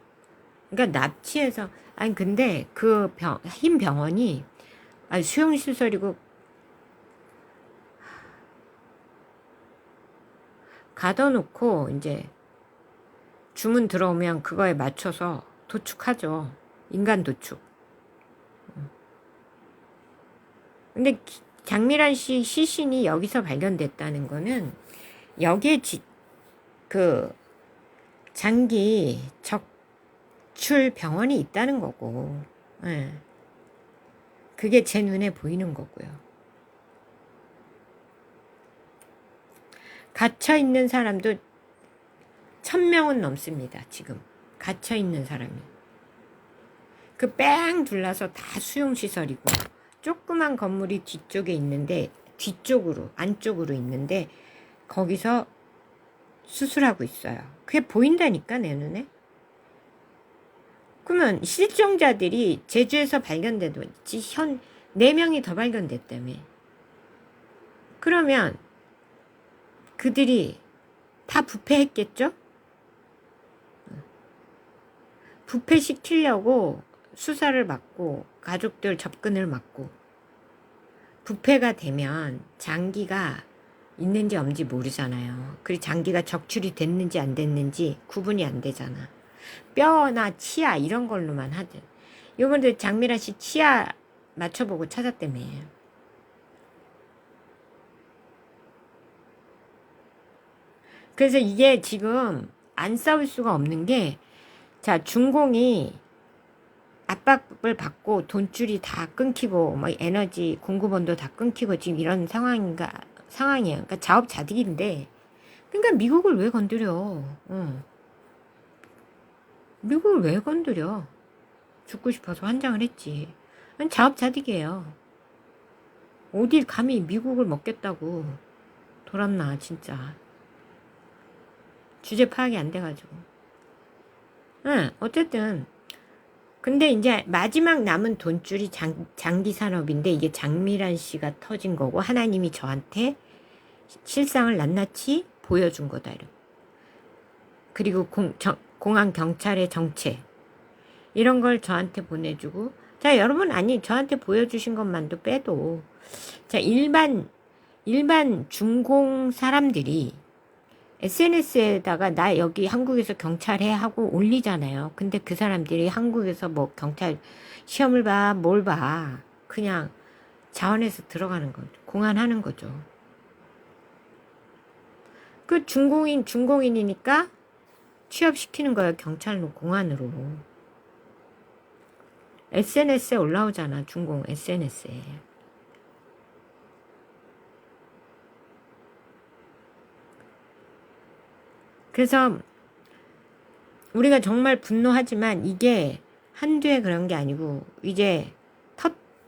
아니 근데 그 흰 병원이 수용시설이고 가둬놓고 이제 주문 들어오면 그거에 맞춰서 도축하죠. 인간 도축. 근데 장미란 씨 시신이 여기서 발견됐다는 거는 여기에 장기 적출 병원이 있다는 거고, 예. 그게 제 눈에 보이는 거고요. 갇혀 있는 사람도 1000명은 넘습니다. 지금 갇혀 있는 사람이. 그 뺑 둘러서 다 수용시설이고 조그만 건물이 안쪽으로 있는데 거기서 수술하고 있어요. 그게 보인다니까 내 눈에. 그러면 실종자들이 제주에서 발견돼도 4명이 더 발견됐다며. 그러면 그들이 다 부패했겠죠? 부패시키려고 수사를 받고 가족들 접근을 막고 부패가 되면 장기가 있는지 없는지 모르잖아요. 그리고 장기가 적출이 됐는지 안 됐는지 구분이 안 되잖아. 뼈나 치아 이런 걸로만 하든. 요번에 장미라 씨 치아 맞춰보고 찾았다며. 그래서 이게 지금 안 싸울 수가 없는 게, 자, 중공이 압박을 받고 돈줄이 다 끊기고, 뭐 에너지 공급원도 다 끊기고 지금 이런 상황이에요. 그러니까 자업자득인데, 그러니까 미국을 왜 건드려? 미국을 왜 건드려? 죽고 싶어서 환장을 했지. 자업자득이에요. 어딜 감히 미국을 먹겠다고. 돌았나 진짜. 주제 파악이 안 돼가지고. 어쨌든 근데 이제 마지막 남은 돈줄이 장기 산업인데 이게 장미란 씨가 터진 거고 하나님이 저한테 실상을 낱낱이 보여준 거다. 그리고 공안 경찰의 정체 이런 걸 저한테 보내주고 자 여러분 아니 저한테 보여주신 것만도 빼도 자 일반 중공 사람들이 SNS에다가 나 여기 한국에서 경찰해 하고 올리잖아요. 근데 그 사람들이 한국에서 뭐 경찰 시험을 봐, 뭘 봐. 그냥 자원해서 들어가는 거죠. 공안하는 거죠. 그 중공인이니까 취업시키는 거예요. 경찰로, 공안으로. SNS에 올라오잖아. 중공 SNS에. 그래서 우리가 정말 분노하지만 이게 한두 해 그런 게 아니고 이제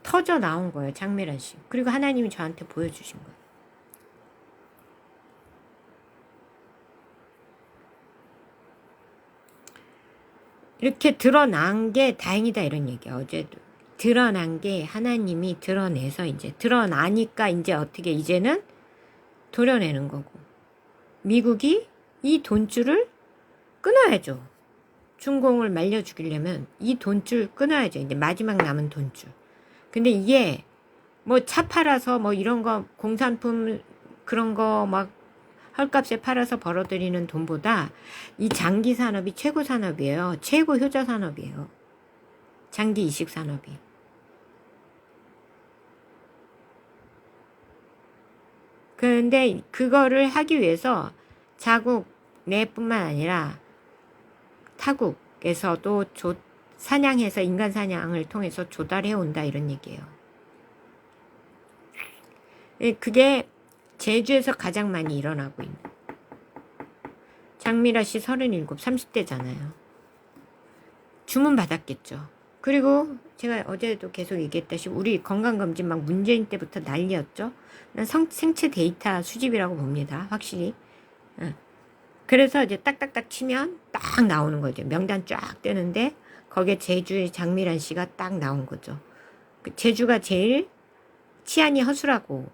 터져 나온 거예요. 장미란 씨. 그리고 하나님이 저한테 보여주신 거예요. 이렇게 드러난 게 다행이다 이런 얘기야. 어제도. 드러난 게 하나님이 드러내서 이제 드러나니까 이제 어떻게 이제는 도려내는 거고. 미국이 이 돈줄을 끊어야죠. 중공을 말려 죽이려면 이 돈줄 끊어야죠. 이제 마지막 남은 돈줄. 근데 이게 뭐 차 팔아서 뭐 이런 거 공산품 그런 거 막 헐값에 팔아서 벌어들이는 돈보다 이 장기 산업이 최고 산업이에요. 최고 효자 산업이에요. 장기 이식 산업이. 그런데 그거를 하기 위해서 자국 내뿐만 아니라 타국에서도 사냥해서 인간 사냥을 통해서 조달해 온다 이런 얘기예요. 그게 제주에서 가장 많이 일어나고 있는. 장미라 씨 37, 30대잖아요. 주문 받았겠죠. 그리고 제가 어제도 계속 얘기했다시피 우리 건강검진 막 문재인 때부터 난리였죠. 난 생체 데이터 수집이라고 봅니다. 확실히. 그래서 이제 딱딱딱 치면 딱 나오는 거죠. 명단 쫙 뜨는데 거기에 제주의 장미란 씨가 딱 나온 거죠. 제주가 제일 치안이 허술하고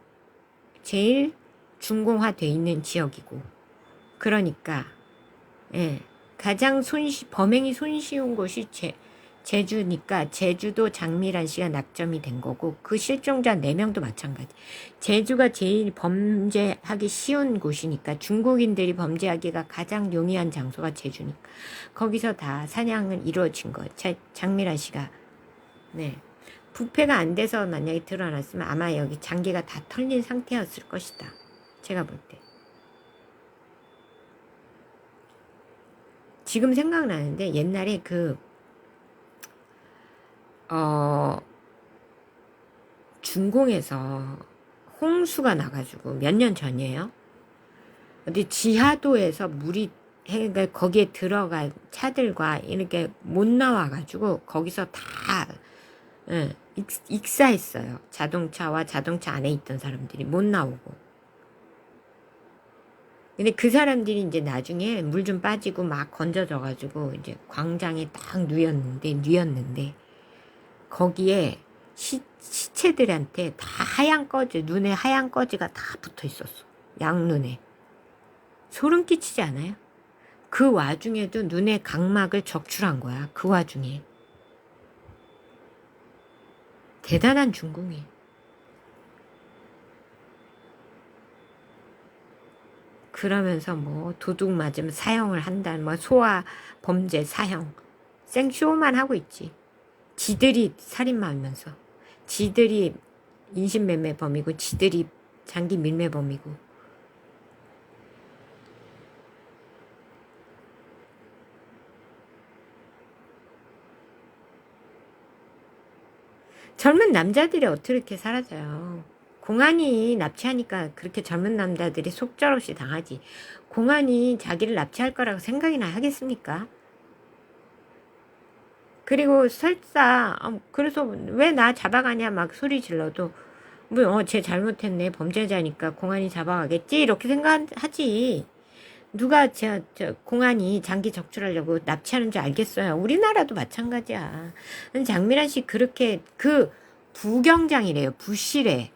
제일 중공화돼 있는 지역이고 그러니까 예, 가장 범행이 손쉬운 곳이 제주니까 제주도 장미란 씨가 낙점이 된 거고 그 실종자 4명도 마찬가지. 제주가 제일 범죄하기 쉬운 곳이니까 중국인들이 범죄하기가 가장 용이한 장소가 제주니까 거기서 다 사냥은 이루어진 거예요. 장미란 씨가 네 부패가 안 돼서 만약에 드러났으면 아마 여기 장기가 다 털린 상태였을 것이다. 제가 볼 때. 지금 생각나는데 옛날에 중공에서 홍수가 나가지고 몇 년 전이에요. 어디 지하도에서 물이 거기에 들어간 차들과 이렇게 못 나와가지고 거기서 다 익사했어요. 자동차와 자동차 안에 있던 사람들이 못 나오고. 근데 그 사람들이 이제 나중에 물 좀 빠지고 막 건져져가지고 이제 광장에 딱 누였는데 거기에 시체들한테 다 하얀 꺼지, 눈에 하얀 꺼지가 다 붙어 있었어. 양눈에. 소름 끼치지 않아요? 그 와중에도 눈에 각막을 적출한 거야. 그 와중에. 대단한 중공이. 그러면서 뭐 도둑 맞으면 사형을 한다. 뭐 소아 범죄 사형. 생쇼만 하고 있지. 지들이 살인마면서. 지들이 인신매매범이고 지들이 장기 밀매범이고. 젊은 남자들이 어떻게 이렇게 사라져요. 공안이 납치하니까 그렇게 젊은 남자들이 속절없이 당하지. 공안이 자기를 납치할 거라고 생각이나 하겠습니까? 그리고 설사 그래서 왜 나 잡아가냐 막 소리 질러도 뭐 쟤 잘못했네 범죄자니까 공안이 잡아가겠지 이렇게 생각하지. 누가 저 공안이 장기 적출하려고 납치하는 줄 알겠어요. 우리나라도 마찬가지야. 장미란 씨 그렇게 그 부경장이래요. 부실해.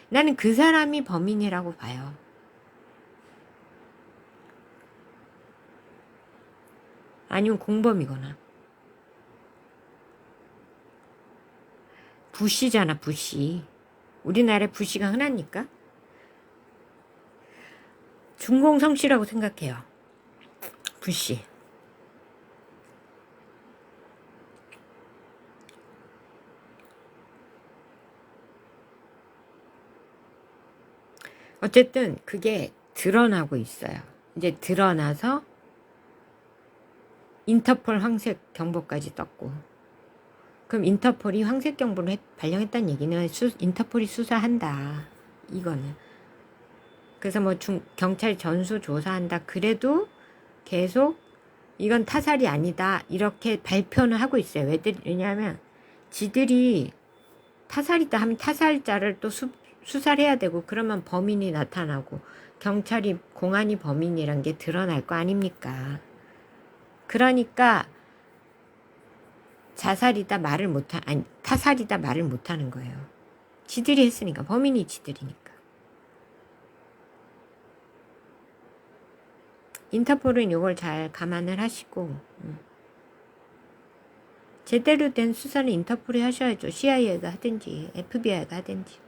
나는 그 사람이 범인이라고 봐요. 아니면 공범이거나. 부시잖아, 부시. 우리나라에 부시가 흔합니까? 중공성씨라고 생각해요. 부시. 어쨌든 그게 드러나고 있어요. 이제 드러나서 인터폴 황색 경보까지 떴고, 그럼 인터폴이 황색 경보를 발령했다는 얘기는 인터폴이 수사한다. 이거는. 그래서 뭐 경찰 전수 조사한다. 그래도 계속 이건 타살이 아니다. 이렇게 발표는 하고 있어요. 왜냐하면 지들이 타살이다 하면 타살자를 또 수사를 해야 되고, 그러면 범인이 나타나고 경찰이 공안이 범인이란 게 드러날 거 아닙니까? 그러니까 자살이다 말을 아니 타살이다 말을 못하는 거예요. 지들이 했으니까. 범인이 지들이니까. 인터폴은 이걸 잘 감안을 하시고, 제대로 된 수사는 인터폴이 하셔야죠. CIA가 하든지 FBI가 하든지.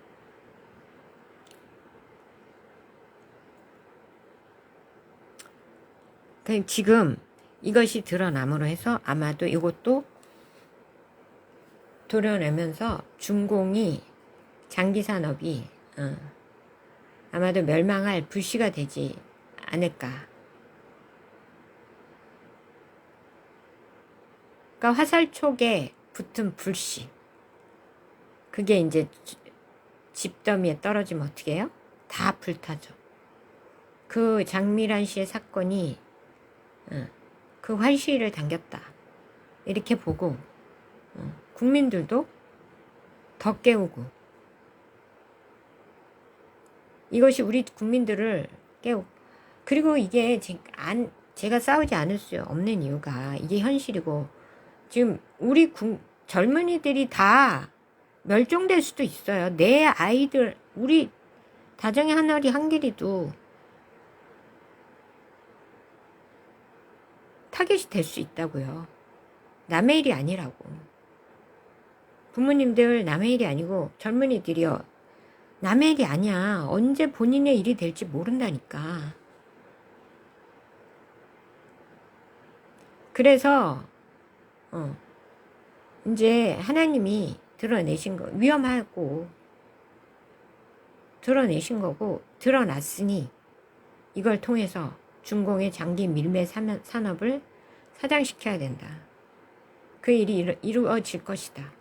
지금 이것이 드러남으로 해서 아마도 이것도 도려내면서 중공이 장기산업이 아마도 멸망할 불씨가 되지 않을까. 그러니까 화살촉에 붙은 불씨, 그게 이제 집더미에 떨어지면 어떻게 해요? 다 불타죠. 그 장미란 씨의 사건이 그 활시위를 당겼다. 이렇게 보고 국민들도 더 깨우고, 이것이 우리 국민들을 깨우고, 그리고 이게 제가 싸우지 않을 수 없는 이유가 이게 현실이고, 지금 우리 젊은이들이 다 멸종될 수도 있어요. 내 아이들, 우리 다정의 하늘이 한길이도 타겟이 될 수 있다고요. 남의 일이 아니라고. 부모님들 남의 일이 아니고 젊은이들이요. 남의 일이 아니야. 언제 본인의 일이 될지 모른다니까. 그래서 이제 하나님이 드러내신 거, 위험하고 드러내신 거고, 드러났으니 이걸 통해서 중공의 장기 밀매 산업을 사장시켜야 된다. 그 일이 이루어질 것이다.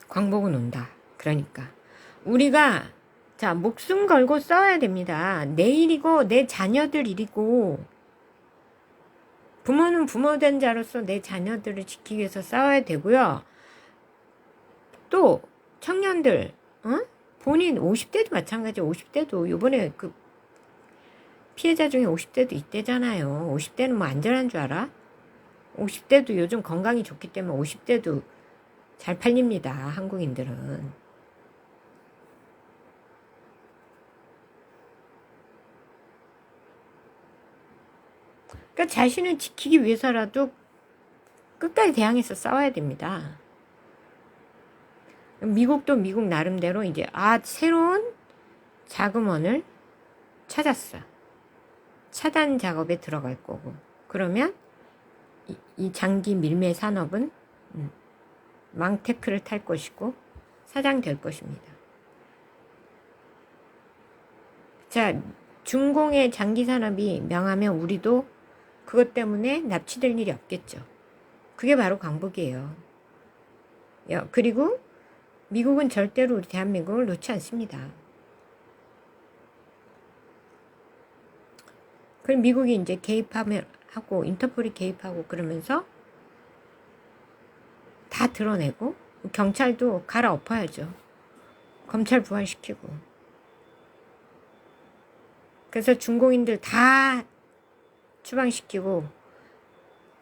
광복은 온다. 그러니까 우리가 자 목숨 걸고 싸워야 됩니다. 내 일이고 내 자녀들 일이고, 부모는 부모된 자로서 내 자녀들을 지키기 위해서 싸워야 되고요. 또 청년들, 본인 50대도 마찬가지. 50대도 요번에 그 피해자 중에 50대도 있대잖아요. 50대는 뭐 안전한 줄 알아? 50대도 요즘 건강이 좋기 때문에 50대도 잘 팔립니다. 한국인들은. 그러니까 자신을 지키기 위해서라도 끝까지 대항해서 싸워야 됩니다. 미국도 미국 나름대로 이제 새로운 자금원을 찾았어. 차단 작업에 들어갈 거고. 그러면 이 장기 밀매 산업은 망테크를 탈 것이고 사장될 것입니다. 자, 중공의 장기 산업이 명하면 우리도 그것 때문에 납치될 일이 없겠죠. 그게 바로 광복이에요. 그리고 미국은 절대로 우리 대한민국을 놓지 않습니다. 그럼 미국이 이제 개입하고 인터폴이 개입하고 그러면서 다 드러내고 경찰도 갈아엎어야죠. 검찰 부활시키고. 그래서 중공인들 다 추방시키고,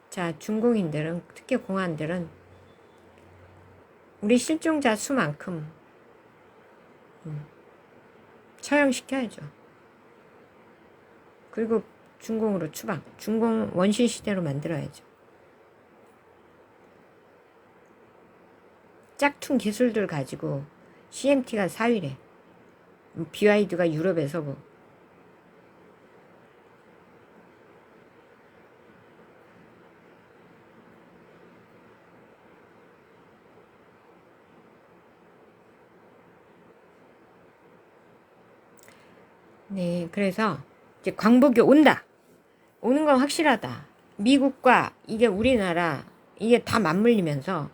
자, 중공인들은, 특히 공안들은 우리 실종자 수만큼 처형시켜야죠. 그리고 중공으로 추방, 중공 원시 시대로 만들어야죠. 짝퉁 기술들 가지고 CMT가 4위래. BYD가 유럽에서 뭐. 네, 그래서 이제 광복이 온다. 오는 건 확실하다. 미국과 이게 우리나라 이게 다 맞물리면서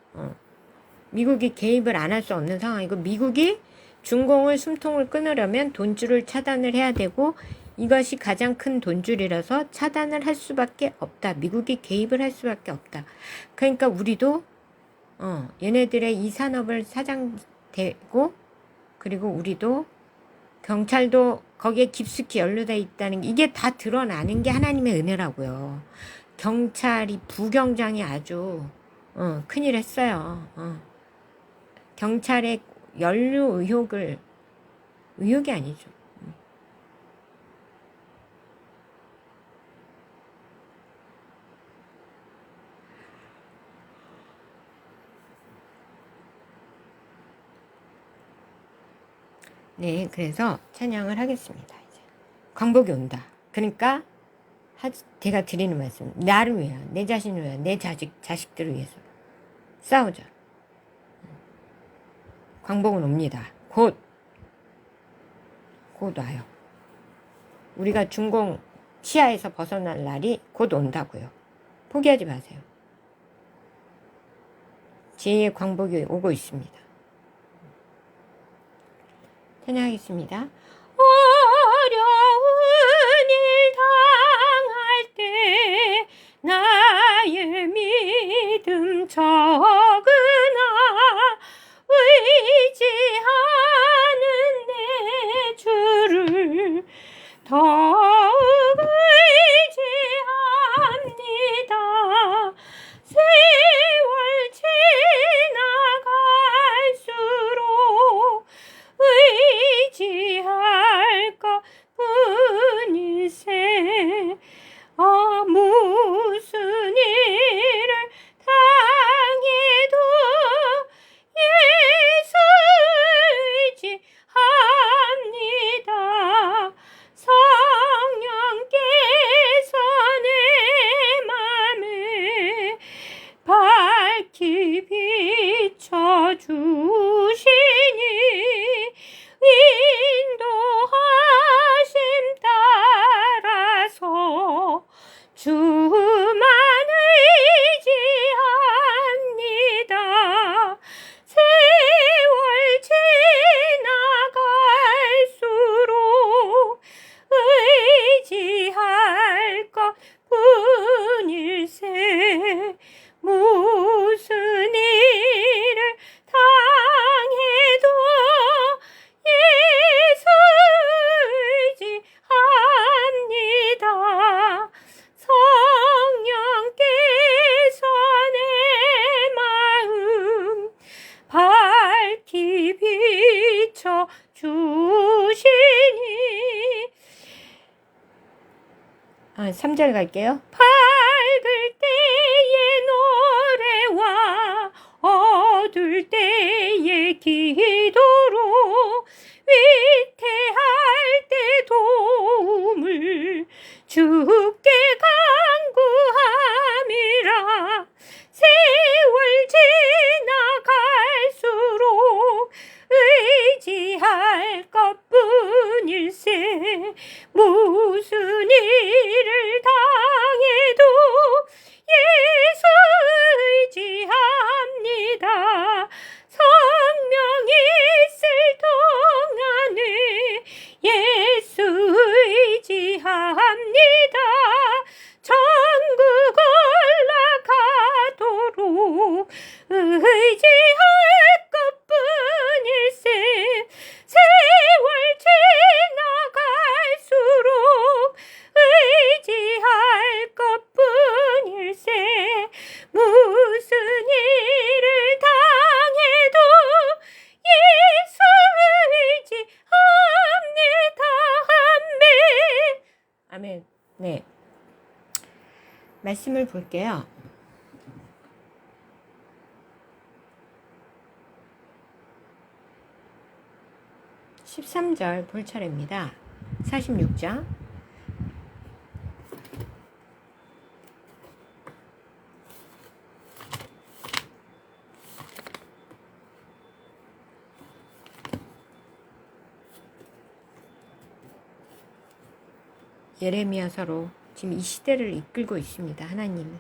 미국이 개입을 안 할 수 없는 상황이고, 미국이 중공을 숨통을 끊으려면 돈줄을 차단을 해야 되고, 이것이 가장 큰 돈줄이라서 차단을 할 수밖에 없다. 미국이 개입을 할 수밖에 없다. 그러니까 우리도 얘네들의 이 산업을 사장되고, 그리고 우리도 경찰도 거기에 깊숙이 연루되어 있다는 게, 이게 다 드러나는 게 하나님의 은혜라고요. 경찰이 부경장이 아주 큰일 했어요. 경찰의 연루 의혹이 아니죠. 네, 그래서 찬양을 하겠습니다. 이제 광복이 온다. 그러니까 제가 드리는 말씀, 나를 위하여, 내 자신을 위하여, 내 자식들을 위해서 싸우자. 광복은 옵니다. 곧 와요. 우리가 중공 시야에서 벗어날 날이 곧 온다고요. 포기하지 마세요. 제2의 광복이 오고 있습니다. 찬양하겠습니다. 어려운 일 당할 때 나의 믿음 적으나 의지하는 내 주를 더욱 의지합니다. 세월 지나갈수록 의지할 것뿐일세. 무슨 일을 당해도 예수 의지합니다. 성령께서 내 맘에 밝히 비춰주시니 인도하심 따라서 주만 의지합니다. 세월 지나갈수록 의지할 것뿐일세. 무슨 일을 당해도 예수 의지합니다. 성령께서 내 마음 밝히 비춰주시니. 3절 갈게요. 밝을 때의 노래와 어둘 때의 기도로 위태할 때 도움을 주께 간구함이라. 세월 지나갈수록 의지할 것뿐일세. 무슨 일을 당해도 예수 의지합니다. 성령이 있을 동안에 예수 의지합니다. 네. 말씀을 볼게요. 13절 볼 차례입니다. 46장. 예레미야서로 지금 이 시대를 이끌고 있습니다. 하나님이.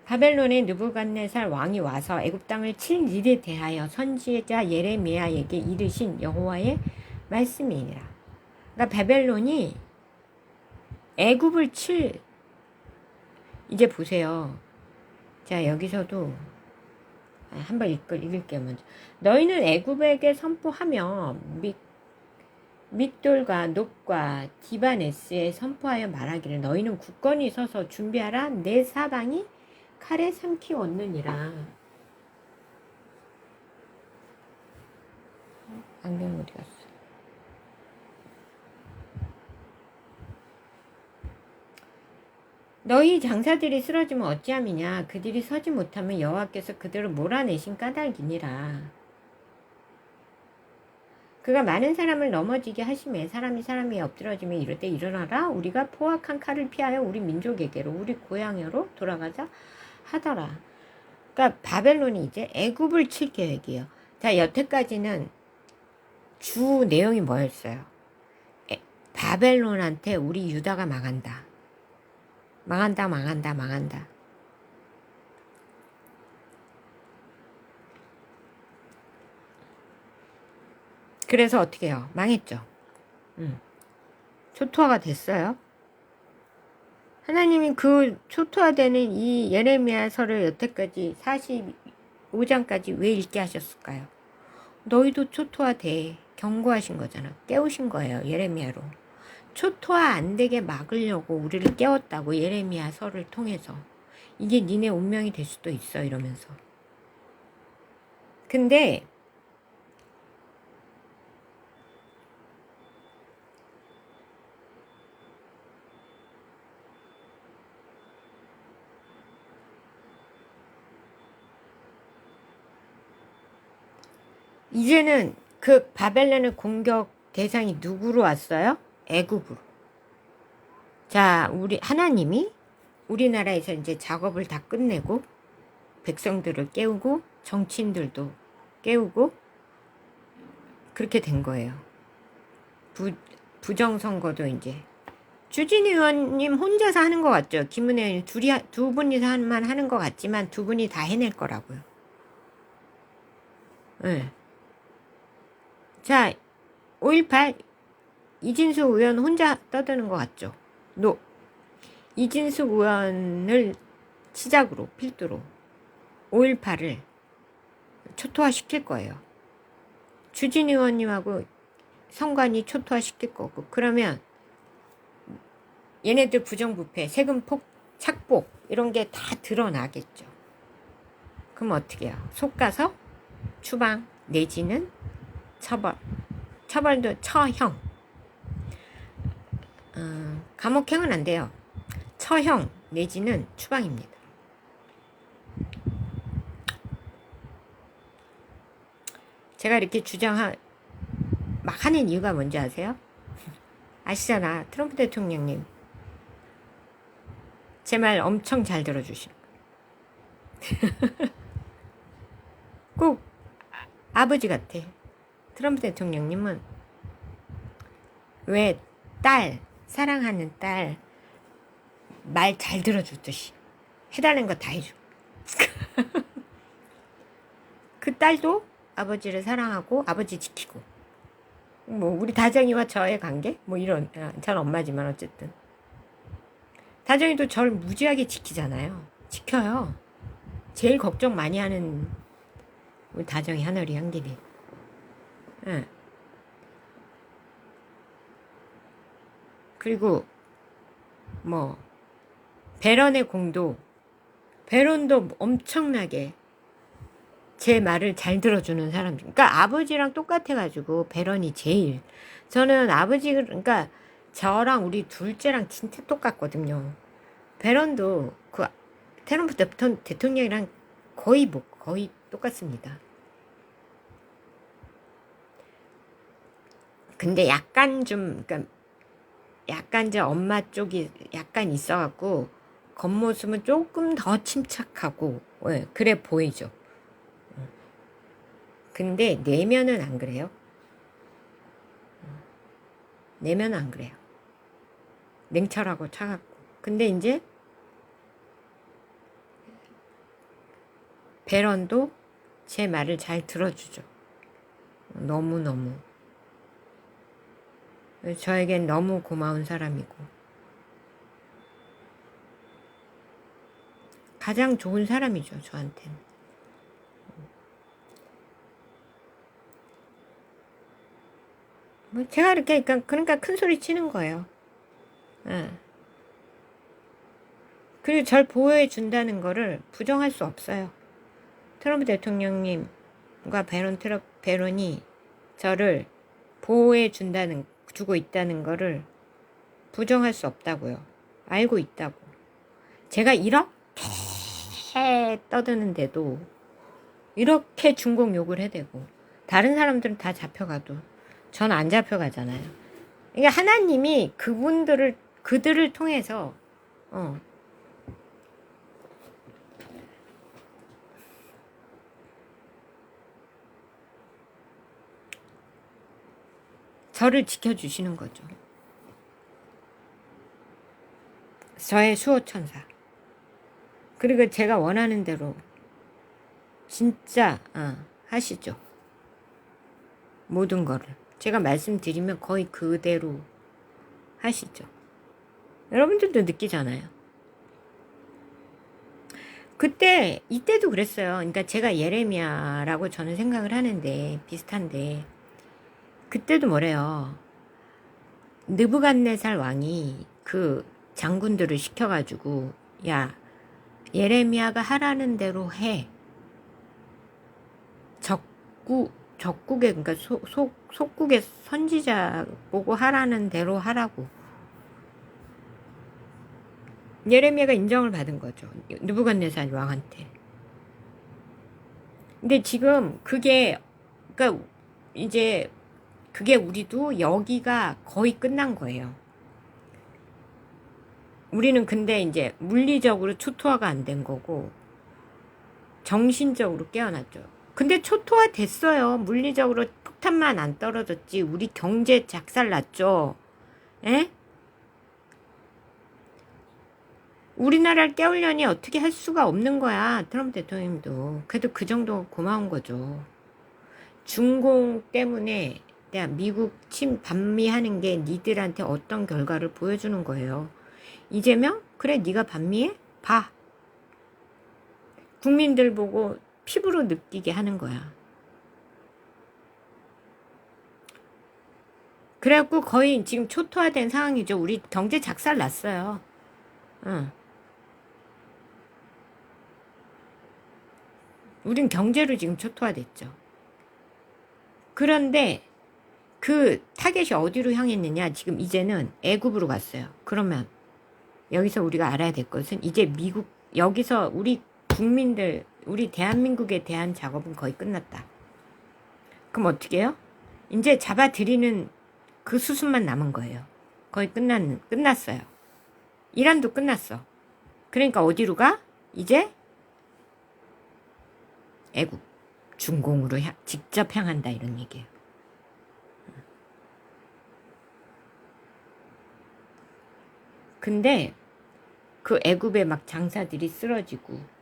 바벨론의 느부갓네살 왕이 와서 애굽 땅을 칠 일에 대하여 선지자 예레미야에게 이르신 여호와의 말씀이니라. 그러니까 바벨론이 애굽을 칠, 이제 보세요. 자, 여기서도 한번 읽을게요. 먼저. 너희는 애굽에게 선포하며 믹돌과 높과 디바네스에 선포하여 말하기를 너희는 굳건히 서서 준비하라. 내 사방이 칼에 삼키웠느니라. 안경 어디 갔어? 너희 장사들이 쓰러지면 어찌함이냐. 그들이 서지 못하면 여호와께서 그들을 몰아내신 까닭이니라. 그가 많은 사람을 넘어지게 하심에 사람이 엎드러지며 이럴 때 일어나라. 우리가 포악한 칼을 피하여 우리 민족에게로 우리 고향으로 돌아가자 하더라. 그러니까 바벨론이 이제 애굽을 칠 계획이에요. 자, 여태까지는 주 내용이 뭐였어요? 바벨론한테 우리 유다가 망한다. 망한다. 그래서 어떻게 해요? 망했죠. 초토화가 됐어요. 하나님이 그 초토화되는 이 예레미야서를 여태까지 45장까지 왜 읽게 하셨을까요? 너희도 초토화돼. 경고하신 거잖아. 깨우신 거예요. 예레미야로. 초토화 안 되게 막으려고 우리를 깨웠다고. 예레미야서를 통해서. 이게 니네 운명이 될 수도 있어. 이러면서. 근데 이제는 그 바벨론의 공격 대상이 누구로 왔어요? 애굽으로. 자, 우리 하나님이 우리나라에서 이제 작업을 다 끝내고 백성들을 깨우고 정치인들도 깨우고 그렇게 된 거예요. 부정선거도 이제 주진희 의원님 혼자서 하는 것 같죠? 김은혜 의원님 두 분이서만 하는 것 같지만 두 분이 다 해낼 거라고요. 네. 자, 5.18 이진숙 의원 혼자 떠드는 것 같죠? 이진숙 의원을 시작으로 필두로 5.18을 초토화시킬 거예요. 주진희 의원님하고 성관이 초토화시킬 거고, 그러면 얘네들 부정부패, 세금 착복 이런 게 다 드러나겠죠. 그럼 어떻게 해요? 속가서 추방 내지는 처벌도 처형. 감옥형은 안 돼요. 처형 내지는 추방입니다. 제가 이렇게 막 하는 이유가 뭔지 아세요? 아시잖아. 트럼프 대통령님. 제 말 엄청 잘 들어주시는 꼭 아버지 같아. 트럼프 대통령님은 왜 사랑하는 딸 말 잘 들어주듯이 해달라는 거 다 해줘. 그 딸도 아버지를 사랑하고 아버지 지키고, 뭐 우리 다정이와 저의 관계 뭐 이런, 전 엄마지만 어쨌든 다정이도 절 무지하게 지키잖아요. 지켜요. 제일 걱정 많이 하는 우리 다정이 하늘이 향기니. 그리고 뭐 배런도 엄청나게 제 말을 잘 들어주는 사람. 그러니까 아버지랑 똑같아가지고 베런이 제일. 저는 아버지, 그러니까 저랑 우리 둘째랑 진짜 똑같거든요. 베런도 그 트럼프 대통령이랑 거의 똑같습니다. 근데 약간 좀, 그러니까 약간 제 엄마 쪽이 약간 있어갖고 겉모습은 조금 더 침착하고, 예, 그래 보이죠. 근데 내면은 안 그래요. 내면은 안 그래요. 냉철하고 차갑고. 근데 이제 베런도 제 말을 잘 들어주죠. 너무너무. 저에겐 너무 고마운 사람이고. 가장 좋은 사람이죠, 저한테는. 뭐 제가 이렇게, 그러니까 큰 소리 치는 거예요. 예. 그리고 절 보호해 준다는 거를 부정할 수 없어요. 트럼프 대통령님과 베론이 저를 보호해 주고 있다는 거를 부정할 수 없다고요. 알고 있다고. 제가 이렇게 떠드는데도 이렇게 중공 욕을 해대고 다른 사람들은 다 잡혀가도 전 안 잡혀가잖아요. 그러니까 하나님이 그들을 통해서 저를 지켜주시는 거죠. 저의 수호천사. 그리고 제가 원하는 대로 진짜 하시죠. 모든 거를. 제가 말씀드리면 거의 그대로 하시죠. 여러분들도 느끼잖아요. 이때도 그랬어요. 그러니까 제가 예레미야라고 저는 생각을 하는데 비슷한데 그때도 뭐래요. 느부갓네살 왕이 그 장군들을 시켜가지고 야 예레미야가 하라는 대로 해. 적국의 그러니까 속국의 선지자 보고 하라는 대로 하라고. 예레미야가 인정을 받은 거죠. 느부갓네살 왕한테. 근데 지금 그러니까 이제 그게 우리도 여기가 거의 끝난 거예요. 우리는 근데 이제 물리적으로 초토화가 안 된 거고 정신적으로 깨어났죠. 근데 초토화 됐어요. 물리적으로 폭탄만 안 떨어졌지. 우리 경제 작살 났죠. 에? 우리나라를 깨우려니 어떻게 할 수가 없는 거야. 트럼프 대통령도. 그래도 그 정도 고마운 거죠. 중공 때문에 미국 반미하는 게 니들한테 어떤 결과를 보여주는 거예요. 이재명? 그래 네가 반미해? 봐. 국민들 보고 피부로 느끼게 하는 거야. 그래갖고 거의 지금 초토화된 상황이죠. 우리 경제 작살 났어요. 응. 우린 경제로 지금 초토화됐죠. 그런데 그 타겟이 어디로 향했느냐? 지금 이제는 애굽으로 갔어요. 그러면 여기서 우리가 알아야 될 것은 이제 여기서 우리 국민들, 우리 대한민국에 대한 작업은 거의 끝났다. 그럼 어떻게 해요? 이제 잡아들이는 그 수순만 남은 거예요. 거의 끝났어요. 이란도 끝났어. 그러니까 어디로 가? 이제 애국, 중공으로 직접 향한다 이런 얘기예요. 근데 그 애굽에 막 장사들이 쓰러지고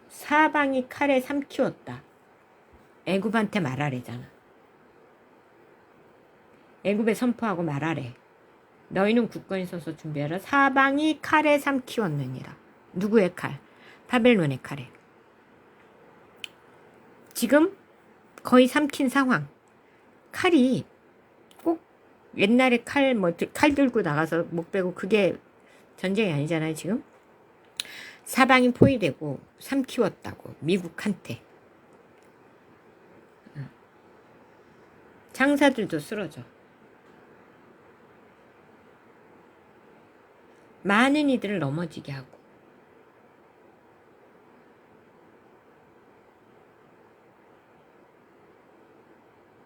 사방이 칼에 삼키웠다. 애굽한테 말하래잖아. 애굽에 선포하고 말하래. 너희는 굳건히 서서 준비하라. 사방이 칼에 삼키웠느니라. 누구의 칼? 바벨론의 칼에. 지금 거의 삼킨 상황. 칼이 꼭 옛날에 칼 들고 나가서 목 베고 그게 전쟁이 아니잖아요, 지금. 사방이 포위되고 삼키웠다고, 미국한테. 장사들도 쓰러져. 많은 이들을 넘어지게 하고.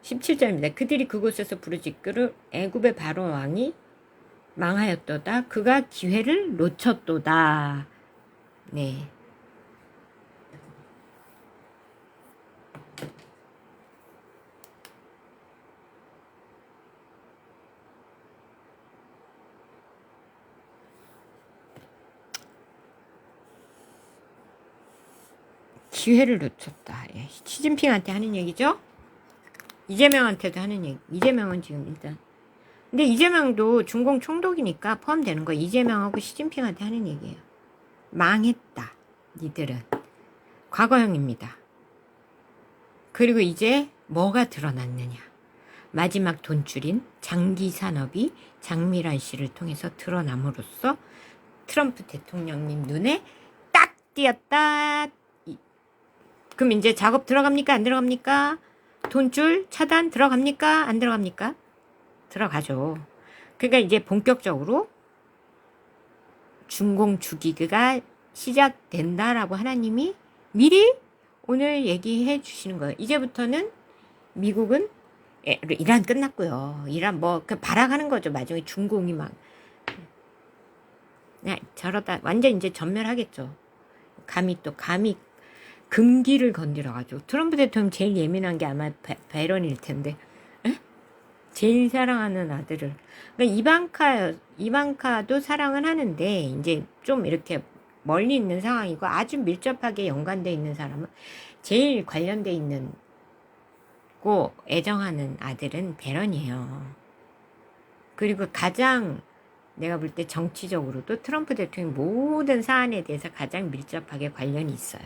17절입니다. 그들이 그곳에서 부르짖기를 애굽의 바로 왕이 망하였도다. 그가 기회를 놓쳤도다. 네. 기회를 놓쳤다. 예. 시진핑한테 하는 얘기죠? 이재명한테도 하는 얘기. 이재명은 지금 일단. 근데 이재명도 중공 총독이니까 포함되는 거예요. 이재명하고 시진핑한테 하는 얘기예요. 망했다. 니들은. 과거형입니다. 그리고 이제 뭐가 드러났느냐. 마지막 돈줄인 장기산업이 장미란 씨를 통해서 드러남으로써 트럼프 대통령님 눈에 딱 띄었다. 그럼 이제 작업 들어갑니까? 안 들어갑니까? 돈줄 차단 들어갑니까? 안 들어갑니까? 들어가죠. 그러니까 이제 본격적으로 중공 주기가 시작된다라고 하나님이 미리 오늘 얘기해 주시는 거예요. 이제부터는 미국은 이란 끝났고요. 이란 뭐 발악하는 거죠. 나중에 중공이 막 저러다 완전 이제 전멸하겠죠. 감히 금기를 건드려가지고 트럼프 대통령 제일 예민한 게 아마 베런일 텐데 제일 사랑하는 아들을 그러니까 이방카도 사랑은 하는데 이제 좀 이렇게 멀리 있는 상황이고 아주 밀접하게 연관돼 있는 사람은 제일 관련돼 있는 고 애정하는 아들은 베런이에요. 그리고 가장 내가 볼 때 정치적으로도 트럼프 대통령 모든 사안에 대해서 가장 밀접하게 관련이 있어요.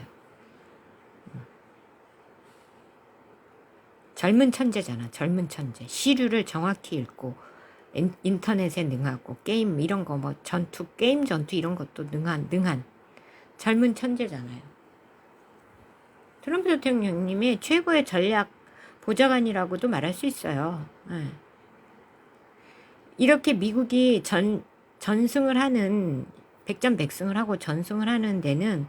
젊은 천재잖아. 젊은 천재. 시류를 정확히 읽고 인터넷에 능하고 게임 이런 거 뭐 게임 전투 이런 것도 능한 젊은 천재잖아요. 트럼프 대통령님의 최고의 전략 보좌관이라고도 말할 수 있어요. 네. 이렇게 미국이 전승을 하는 백전백승을 하고 전승을 하는 데는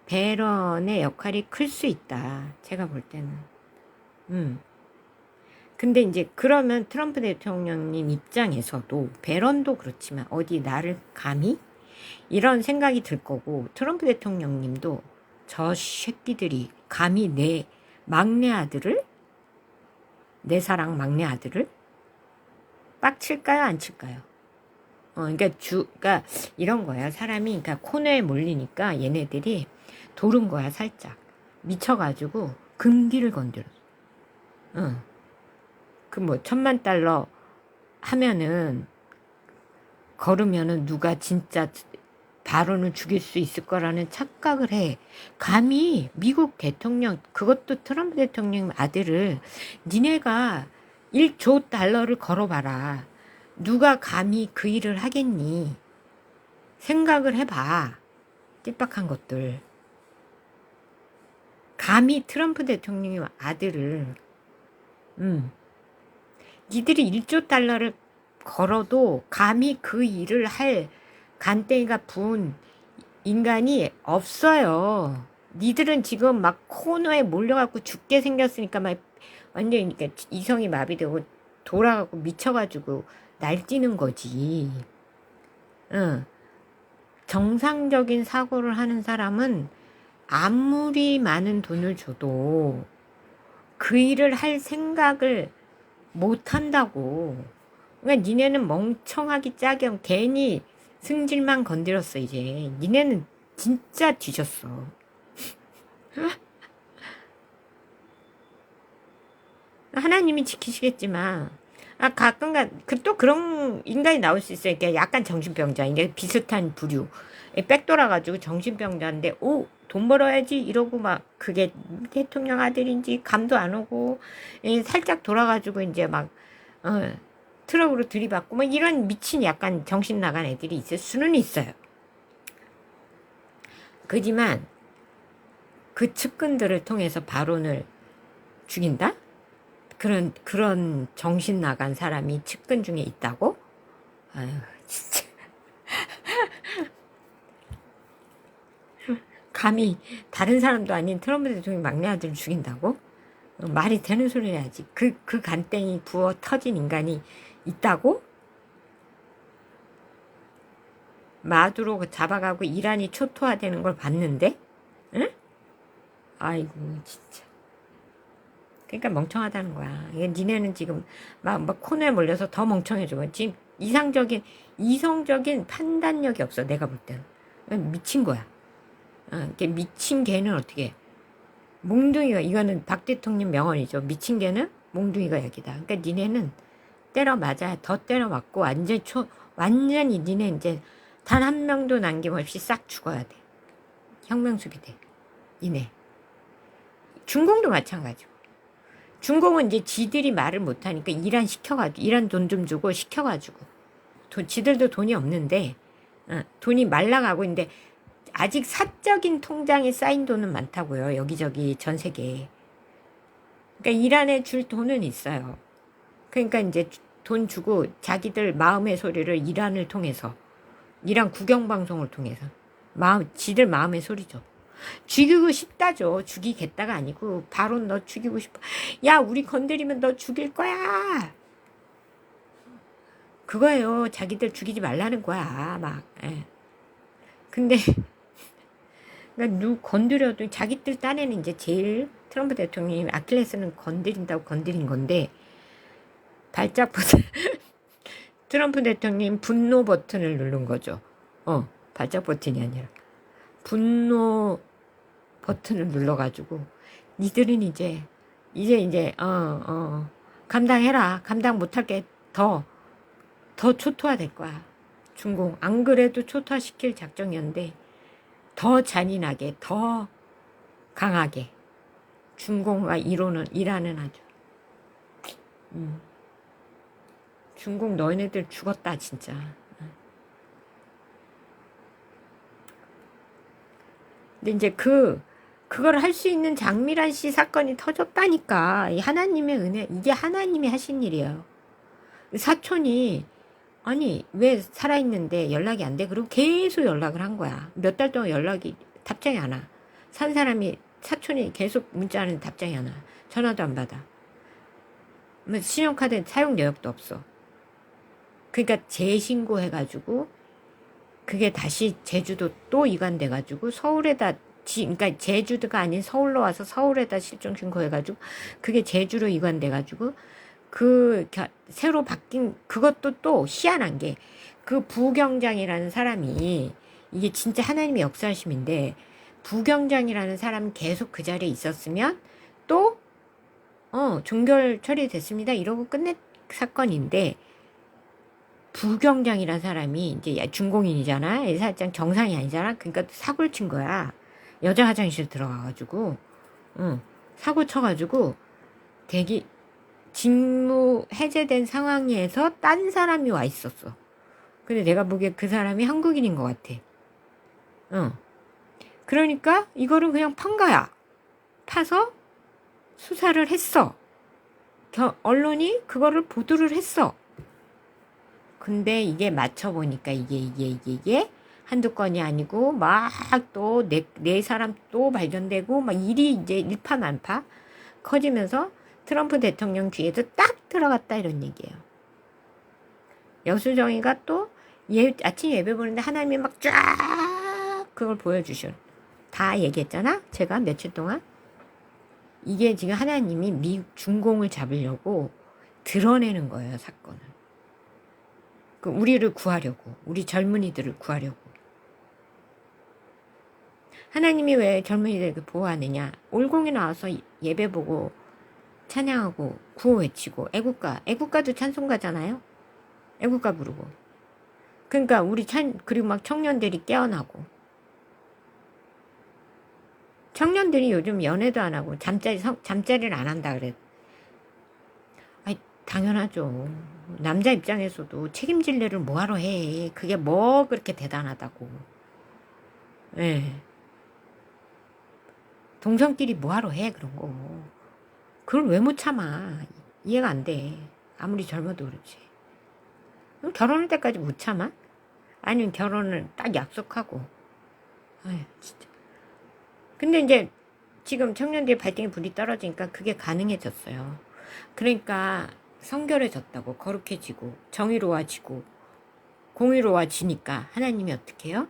베런의 역할이 클 수 있다. 제가 볼 때는. 근데 이제 그러면 트럼프 대통령님 입장에서도 베런도 그렇지만 어디 나를 감히? 이런 생각이 들 거고 트럼프 대통령님도 저 새끼들이 감히 내 막내 아들을 내 사랑 막내 아들을 빡칠까요? 안 칠까요? 그러니까 이런 거야. 사람이 그러니까 코너에 몰리니까 얘네들이 도른 거야. 살짝 미쳐가지고 금기를 건드려. 그 뭐 $10,000,000 하면은 걸으면은 누가 진짜 바론을 죽일 수 있을 거라는 착각을 해. 감히 미국 대통령 그것도 트럼프 대통령 아들을 니네가 $1조 걸어봐라. 누가 감히 그 일을 하겠니? 생각을 해봐. 띠박한 것들. 감히 트럼프 대통령의 아들을 니들이 $1조 걸어도 감히 그 일을 할 간땡이가 부은 인간이 없어요. 니들은 지금 막 코너에 몰려갖고 죽게 생겼으니까 막 완전 그러니까 이성이 마비되고 돌아가고 미쳐가지고 날뛰는 거지. 정상적인 사고를 하는 사람은 아무리 많은 돈을 줘도 그 일을 할 생각을 못 한다고. 그러니까 니네는 멍청하기 짝이야. 괜히 승질만 건드렸어 이제. 니네는 진짜 뒤졌어. 하나님이 지키시겠지만 가끔가 또 그런 인간이 나올 수 있어요. 그러니까 약간 정신병자, 이게 비슷한 부류, 백 돌아가지고 정신병자인데 돈 벌어야지 이러고 막 그게 대통령 아들인지 감도 안 오고 살짝 돌아가지고 이제 막 트럭으로 들이받고 뭐 이런 미친 약간 정신 나간 애들이 있을 수는 있어요. 그지만 그 측근들을 통해서 바론을 죽인다? 그런 정신 나간 사람이 측근 중에 있다고? 아유, 진짜. 감히 다른 사람도 아닌 트럼프 대통령 막내 아들을 죽인다고? 말이 되는 소리 해야지. 그 간땡이 부어 터진 인간이 있다고? 마두로 잡아가고 이란이 초토화되는 걸 봤는데? 응? 아이고, 진짜. 그러니까 멍청하다는 거야. 이게 니네는 지금 막 코너에 몰려서 더 멍청해져. 지금 이성적인 판단력이 없어. 내가 볼 때는. 미친 거야. 이렇게 미친 개는 어떻게 해? 몽둥이가, 이거는 박 대통령 명언이죠. 미친 개는 몽둥이가 약이다. 그러니까 니네는 때려 맞아야 더 때려 맞고 완전히 니네 이제 단 한 명도 남김없이 싹 죽어야 돼. 혁명수비 돼. 니네. 중공도 마찬가지고. 중공은 이제 지들이 말을 못하니까 이란 돈 좀 주고 시켜가지고. 지들도 돈이 없는데, 돈이 말라가고 있는데, 아직 사적인 통장에 쌓인 돈은 많다고요. 여기저기 전 세계에. 그러니까 이란에 줄 돈은 있어요. 그러니까 이제 돈 주고 자기들 마음의 소리를 이란을 통해서, 이란 국영방송을 통해서, 지들 마음의 소리죠. 죽이고 싶다죠. 죽이겠다가 아니고 바로 너 죽이고 싶어. 야, 우리 건드리면 너 죽일 거야. 그거예요. 자기들 죽이지 말라는 거야. 막. 예. 근데 그러니까 건드려도 자기들 딴에는 이제 제일 트럼프 대통령이 아킬레스는 건드린다고 건드린 건데 발작 버튼 트럼프 대통령이 분노 버튼을 누른 거죠. 발작 버튼이 아니라 분노 버튼을 눌러가지고 니들은 이제 감당해라. 감당 못할게 더 초토화 될 거야. 중공 안 그래도 초토화시킬 작정이었는데 더 잔인하게 더 강하게 중공과 이란은 아주 중공 너희네들 죽었다 진짜. 근데 이제 그걸 할 수 있는 장미란 씨 사건이 터졌다니까. 이 하나님의 은혜, 이게 하나님이 하신 일이에요. 사촌이 아니 왜 살아있는데 연락이 안 돼? 그리고 계속 연락을 한 거야. 몇 달 동안 답장이 안 와. 사촌이 계속 문자하는 답장이 안 와. 전화도 안 받아. 신용카드 사용 내역도 없어. 그러니까 재신고해가지고 그게 다시 제주도 또 이관돼가지고 그러니까 제주도가 아닌 서울로 와서 서울에다 실종 신고해가지고 그게 제주로 이관돼가지고 새로 바뀐 그것도 또 희한한 게 그 부경장이라는 사람이 이게 진짜 하나님의 역사심인데 부경장이라는 사람 계속 그 자리에 있었으면 또 종결 처리됐습니다 이러고 끝낼 사건인데 부경장이라는 사람이 이제 중공인이잖아. 살짝 정상이 아니잖아. 그러니까 사고를 친 거야. 여자 화장실 들어가가지고, 사고 쳐가지고, 직무 해제된 상황에서 딴 사람이 와 있었어. 근데 내가 보기에 그 사람이 한국인인 것 같아. 그러니까 이거를 그냥 판 거야. 파서 수사를 했어. 언론이 그거를 보도를 했어. 근데 이게 맞춰보니까 이게 한두 건이 아니고 막 또 네 사람 또 발견되고 막 일이 이제 일파만파 커지면서 트럼프 대통령 귀에도 딱 들어갔다 이런 얘기예요. 여수정이가 또 아침 예배 보는데 하나님이 막 쫙 그걸 보여주셔. 다 얘기했잖아. 제가 며칠 동안. 이게 지금 하나님이 미국 중공을 잡으려고 드러내는 거예요. 사건을. 우리를 구하려고. 우리 젊은이들을 구하려고. 하나님이 왜 젊은이들을 보호하느냐. 올공에 나와서 예배 보고 찬양하고 구호 외치고 애국가도 찬송가잖아요. 애국가 부르고. 그러니까 그리고 막 청년들이 깨어나고. 청년들이 요즘 연애도 안 하고 잠자리를 안 한다 그래. 당연하죠. 남자 입장에서도 책임질 일을 뭐하러 해. 그게 뭐 그렇게 대단하다고. 예. 동성끼리 뭐하러 해 그런 거. 그걸 왜 못 참아. 이해가 안 돼. 아무리 젊어도 그렇지. 그럼 결혼할 때까지 못 참아? 아니면 결혼을 딱 약속하고. 아휴, 진짜. 근데 이제 지금 청년들의 발등에 불이 떨어지니까 그게 가능해졌어요. 그러니까 성결해졌다고. 거룩해지고 정의로워지고 공의로워지니까 하나님이 어떻게 해요?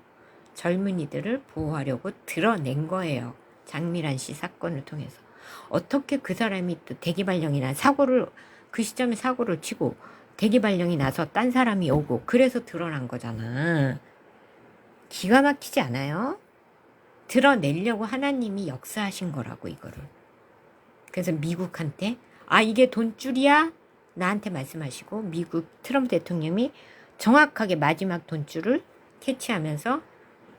젊은이들을 보호하려고 드러낸 거예요. 장미란 씨 사건을 통해서. 어떻게 그 사람이 또 대기발령이나 사고를, 그 시점에 사고를 치고 대기발령이 나서 딴 사람이 오고 그래서 드러난 거잖아. 기가 막히지 않아요? 드러내려고 하나님이 역사하신 거라고, 이거를. 그래서 미국한테 이게 돈줄이야? 나한테 말씀하시고 미국 트럼프 대통령이 정확하게 마지막 돈줄을 캐치하면서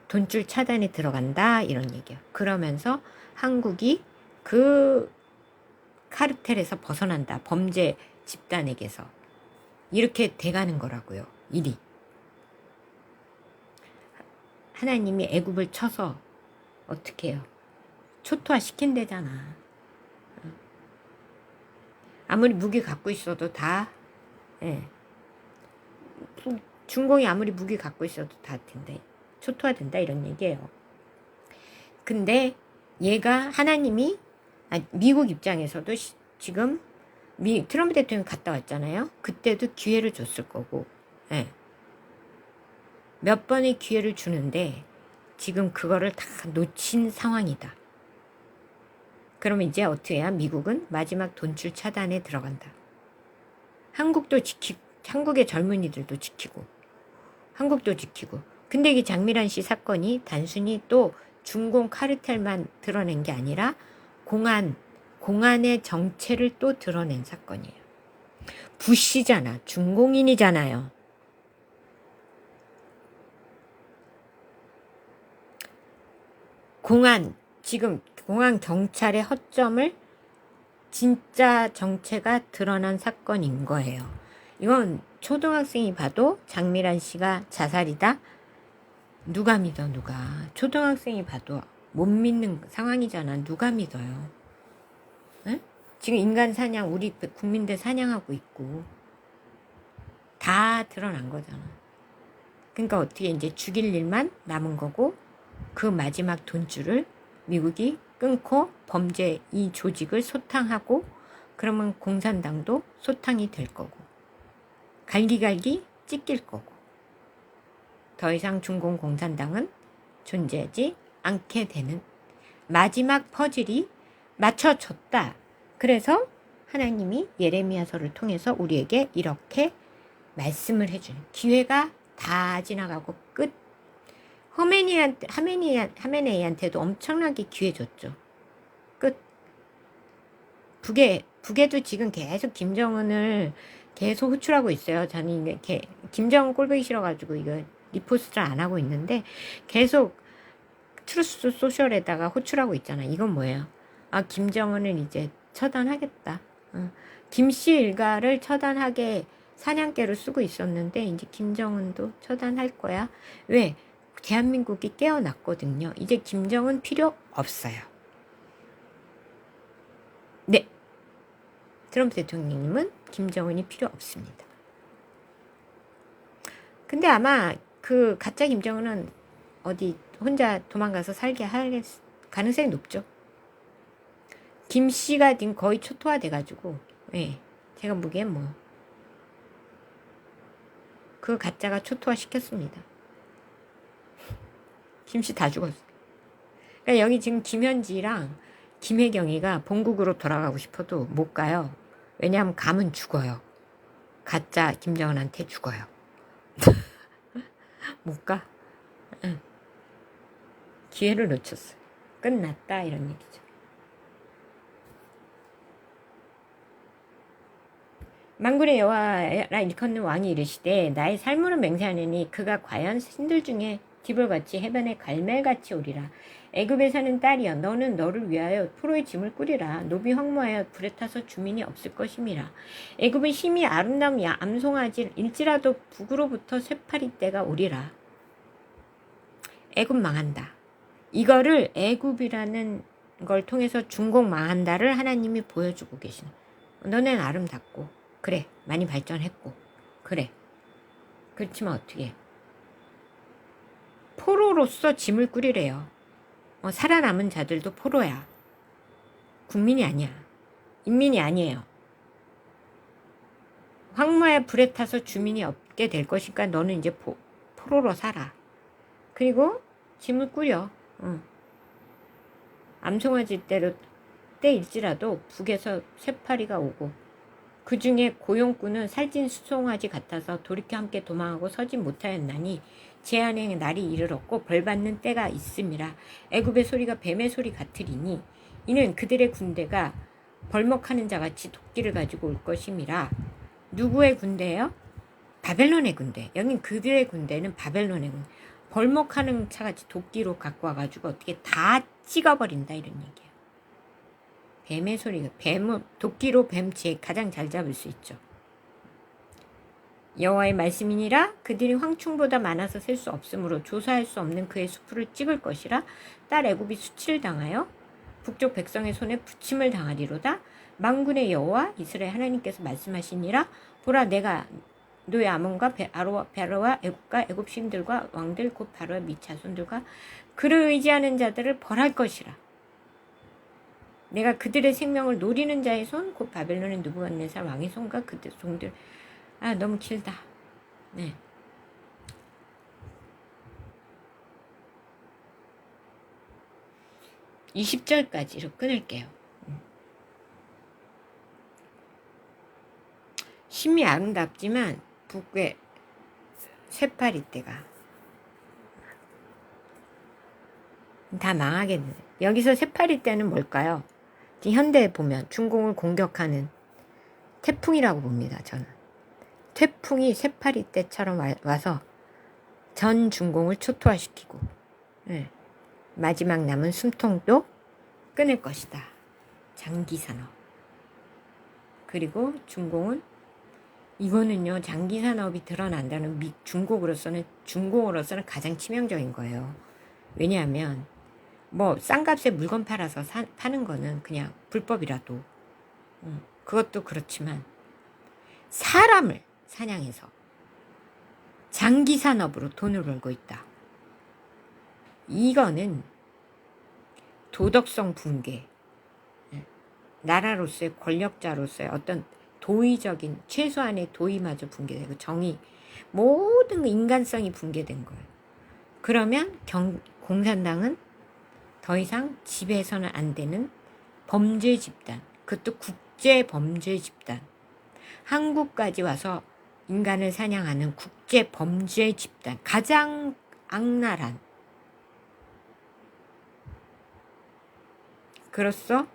돈줄 차단에 들어간다 이런 얘기야. 그러면서 한국이 그 카르텔에서 벗어난다. 범죄 집단에게서. 이렇게 돼가는 거라고요. 일이. 하나님이 애굽을 쳐서 어떻게 해요? 초토화 시킨대잖아. 아무리 무기 갖고 있어도 다, 예. 중공이 아무리 무기 갖고 있어도 다 된다. 초토화된다 이런 얘기예요. 근데 얘가 하나님이 미국 입장에서도 지금 트럼프 대통령 갔다 왔잖아요. 그때도 기회를 줬을 거고, 예. 몇 번의 기회를 주는데 지금 그거를 다 놓친 상황이다. 그러면 이제 어떻게 해야 미국은 마지막 돈줄 차단에 들어간다. 한국도 한국의 젊은이들도 지키고 한국도 지키고. 근데 이게 장미란 씨 사건이 단순히 또 중공 카르텔만 드러낸 게 아니라 공안의 정체를 또 드러낸 사건이에요. 부시잖아. 중공인이잖아요. 지금 공안 경찰의 허점을 진짜 정체가 드러난 사건인 거예요. 이건 초등학생이 봐도 장미란 씨가 자살이다? 누가 믿어, 누가. 초등학생이 봐도 못 믿는 상황이잖아. 누가 믿어요? 응? 지금 인간 사냥, 우리 국민들 사냥하고 있고 다 드러난 거잖아. 그러니까 어떻게 이제 죽일 일만 남은 거고, 그 마지막 돈줄을 미국이 끊고 범죄 이 조직을 소탕하고, 그러면 공산당도 소탕이 될 거고 갈기갈기 찢길 거고 더 이상 중공 공산당은 존재하지 않게 되는 마지막 퍼즐이 맞춰졌다. 그래서 하나님이 예레미야서를 통해서 우리에게 이렇게 말씀을 해주는, 기회가 다 지나가고 끝. 하메네이한테도 엄청나게 기회 줬죠. 끝. 북에도 지금 계속 김정은을 계속 호출하고 있어요. 저는 이렇게 김정은 꼴보기 싫어가지고 이거 리포스트를 안 하고 있는데 계속 트루스 소셜에다가 호출하고 있잖아. 이건 뭐예요? 김정은을 이제 처단하겠다. 김씨 일가를 처단하게 사냥개로 쓰고 있었는데 이제 김정은도 처단할 거야. 왜? 대한민국이 깨어났거든요. 이제 김정은 필요 없어요. 네. 트럼프 대통령님은 김정은이 필요 없습니다. 근데 아마 그 가짜 김정은은 어디 혼자 도망가서 살게 할 가능성이 높죠. 김씨가 지금 거의 초토화 돼가지고, 예. 제가 보기엔 그 가짜가 초토화 시켰습니다. 김씨 다 죽었어. 그러니까 여기 지금 김현지랑 김혜경이가 본국으로 돌아가고 싶어도 못 가요. 왜냐하면 가면 죽어요. 가짜 김정은한테 죽어요. 못 가. 응. 기회를 놓쳤어요. 끝났다 이런 얘기죠. 만군의 여호와라 일컫는 왕이 이르시되 나의 삶으로 맹세하느니 그가 과연 신들 중에 디볼같이 해변의 갈멜같이 오리라. 애굽에 사는 딸이여 너는 너를 위하여 포로의 짐을 꾸리라. 노비 황무하여 불에 타서 주민이 없을 것임이라. 애굽은 심히 아름다운 암송아지 일지라도 북으로부터 쇠파리 때가 오리라. 애굽 망한다. 이거를 애굽이라는 걸 통해서 중공 망한다를 하나님이 보여주고 계시는. 너네는 아름답고 그래 많이 발전했고 그래 그렇지만 어떻게 포로로서 짐을 꾸리래요. 살아남은 자들도 포로야. 국민이 아니야. 인민이 아니에요. 황무의 불에 타서 주민이 없게 될 것이니까 너는 이제 포로로 살아. 그리고 짐을 꾸려. 암송아지 때일지라도 북에서 쇠파리가 오고 그 중에 고용꾼은 살찐 수송아지 같아서 돌이켜 함께 도망하고 서지 못하였나니 재앙의 날이 이르렀고 벌받는 때가 있음이라. 애굽의 소리가 뱀의 소리 같으리니 이는 그들의 군대가 벌목하는 자같이 도끼를 가지고 올 것임이라. 누구의 군대예요? 바벨론의 군대. 여긴 그들의 군대는 바벨론의 군대. 벌목하는 차같이 도끼로 갖고 와가지고 어떻게 다 찍어버린다 이런 얘기예요. 뱀의 소리가 도끼로 뱀 가장 잘 잡을 수 있죠. 여호와의 말씀이니라. 그들이 황충보다 많아서 셀 수 없으므로 조사할 수 없는 그의 수풀을 찍을 것이라. 딸 애굽이 수치를 당하여 북쪽 백성의 손에 부침을 당하리로다. 만군의 여호와 이스라엘 하나님께서 말씀하시니라. 보라 내가 너의 아몬과 베로와 애굽과 애굽 신들과 왕들 곧 바로와 및 자손들과 그를 의지하는 자들을 벌할 것이라. 내가 그들의 생명을 노리는 자의 손 곧 바벨론의 느부갓네살 왕의 손과 그들 종들. 너무 길다. 네. (20절까지로) 끊을게요. 심히 아름답지만 북의 쇠파리 떼가 다 망하겠네. 여기서 쇠파리 떼는 뭘까요? 현대에 보면 중공을 공격하는 태풍이라고 봅니다. 저는 태풍이 쇠파리 떼처럼 와서 전 중공을 초토화시키고 마지막 남은 숨통도 끊을 것이다. 장기산업. 그리고 중공은 이거는요 장기산업이 드러난다는 중공으로서는 가장 치명적인 거예요. 왜냐하면 싼 값에 물건 팔아서 파는 거는 그냥 불법이라도 그것도 그렇지만 사람을 사냥해서 장기산업으로 돈을 벌고 있다. 이거는 도덕성 붕괴, 나라로서의 권력자로서의 어떤 도의적인 최소한의 도의마저 붕괴되고 정의 모든 인간성이 붕괴된 거예요. 그러면 공산당은 더 이상 지배해서는 안 되는 범죄 집단, 그것도 국제 범죄 집단, 한국까지 와서 인간을 사냥하는 국제 범죄 집단, 가장 악랄한.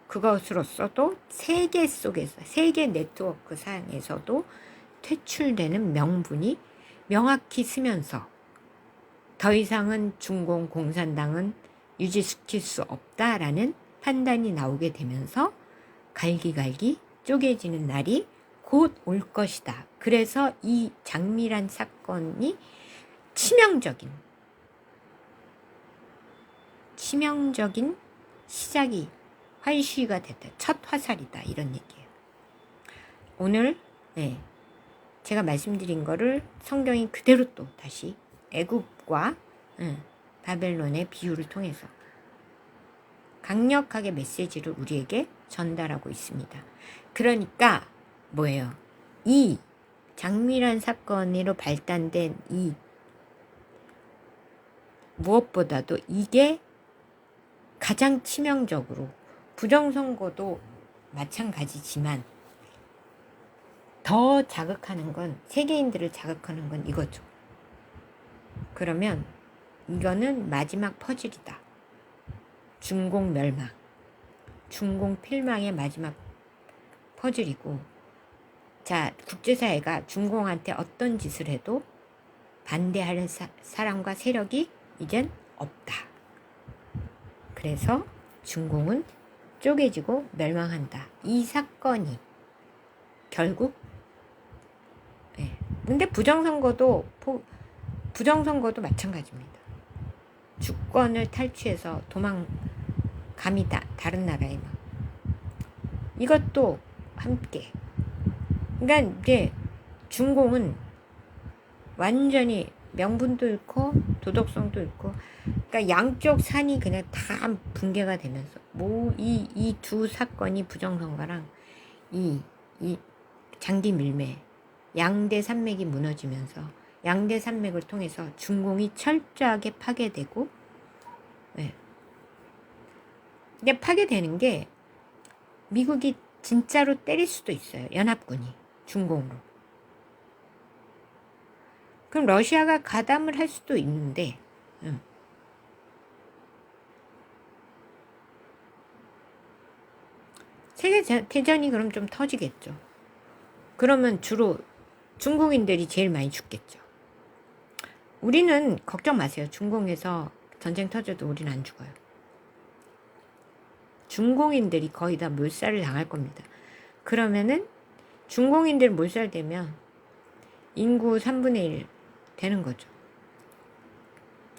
그것으로서도 세계 속에서, 세계 네트워크 상에서도 퇴출되는 명분이 명확히 쓰면서 더 이상은 중공 공산당은 유지시킬 수 없다라는 판단이 나오게 되면서 갈기갈기 쪼개지는 날이 곧 올 것이다. 그래서 이 장미란 사건이 치명적인 시작이 활시가 됐다. 첫 화살이다. 이런 얘기예요. 오늘 제가 말씀드린 거를 성경이 그대로 또 다시 애굽과 바벨론의 비유를 통해서 강력하게 메시지를 우리에게 전달하고 있습니다. 그러니까 뭐예요? 이 장미란 사건으로 발단된 이 무엇보다도 이게 가장 치명적으로 부정선거도 마찬가지지만 더 자극하는 건 세계인들을 자극하는 건 이거죠. 그러면 이거는 마지막 퍼즐이다. 중공 멸망, 중공 필망의 마지막 퍼즐이고, 자, 국제사회가 중공한테 어떤 짓을 해도 반대하는 사람과 세력이 이젠 없다. 그래서 중공은 쪼개지고 멸망한다. 이 사건이 결국 근데 부정선거도 마찬가지입니다. 주권을 탈취해서 감히 다른 나라에 이것도 함께. 그러니까 이제 중공은 완전히 명분도 잃고 도덕성도 잃고, 그러니까 양쪽 산이 그냥 다 붕괴가 되면서 이 두 사건이 부정선거랑 이 장기 밀매 양대 산맥이 무너지면서 양대 산맥을 통해서 중공이 철저하게 파괴되고, 네. 근데 파괴되는 게 미국이 진짜로 때릴 수도 있어요. 연합군이 중공으로. 그럼 러시아가 가담을 할 수도 있는데, 세계대전이 그럼 좀 터지겠죠. 그러면 주로 중국인들이 제일 많이 죽겠죠. 우리는 걱정 마세요. 중공에서 전쟁 터져도 우리는 안 죽어요. 중공인들이 거의 다 몰살을 당할 겁니다. 그러면은 중공인들 몰살되면 인구 3분의 1 되는 거죠.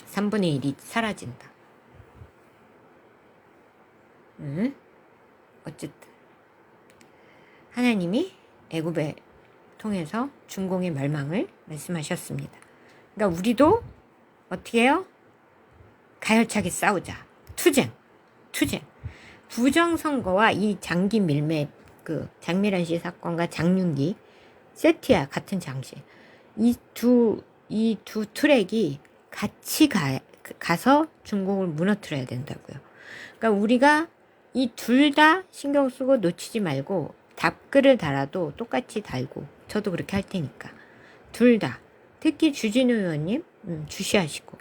3분의 1이 사라진다. 어쨌든 하나님이 애굽에 통해서 중공의 멸망을 말씀하셨습니다. 그러니까 우리도 어떻게 해요? 가열차게 싸우자. 투쟁. 부정선거와 이 장기 밀매, 그 장미란 씨 사건과 장윤기, 세트야 같은 장시. 이 두 트랙이 같이 가서 중공을 무너뜨려야 된다고요. 그러니까 우리가 이 둘 다 신경 쓰고 놓치지 말고 답글을 달아도 똑같이 달고, 저도 그렇게 할 테니까 둘 다, 특히 주진우 의원님 주시하시고,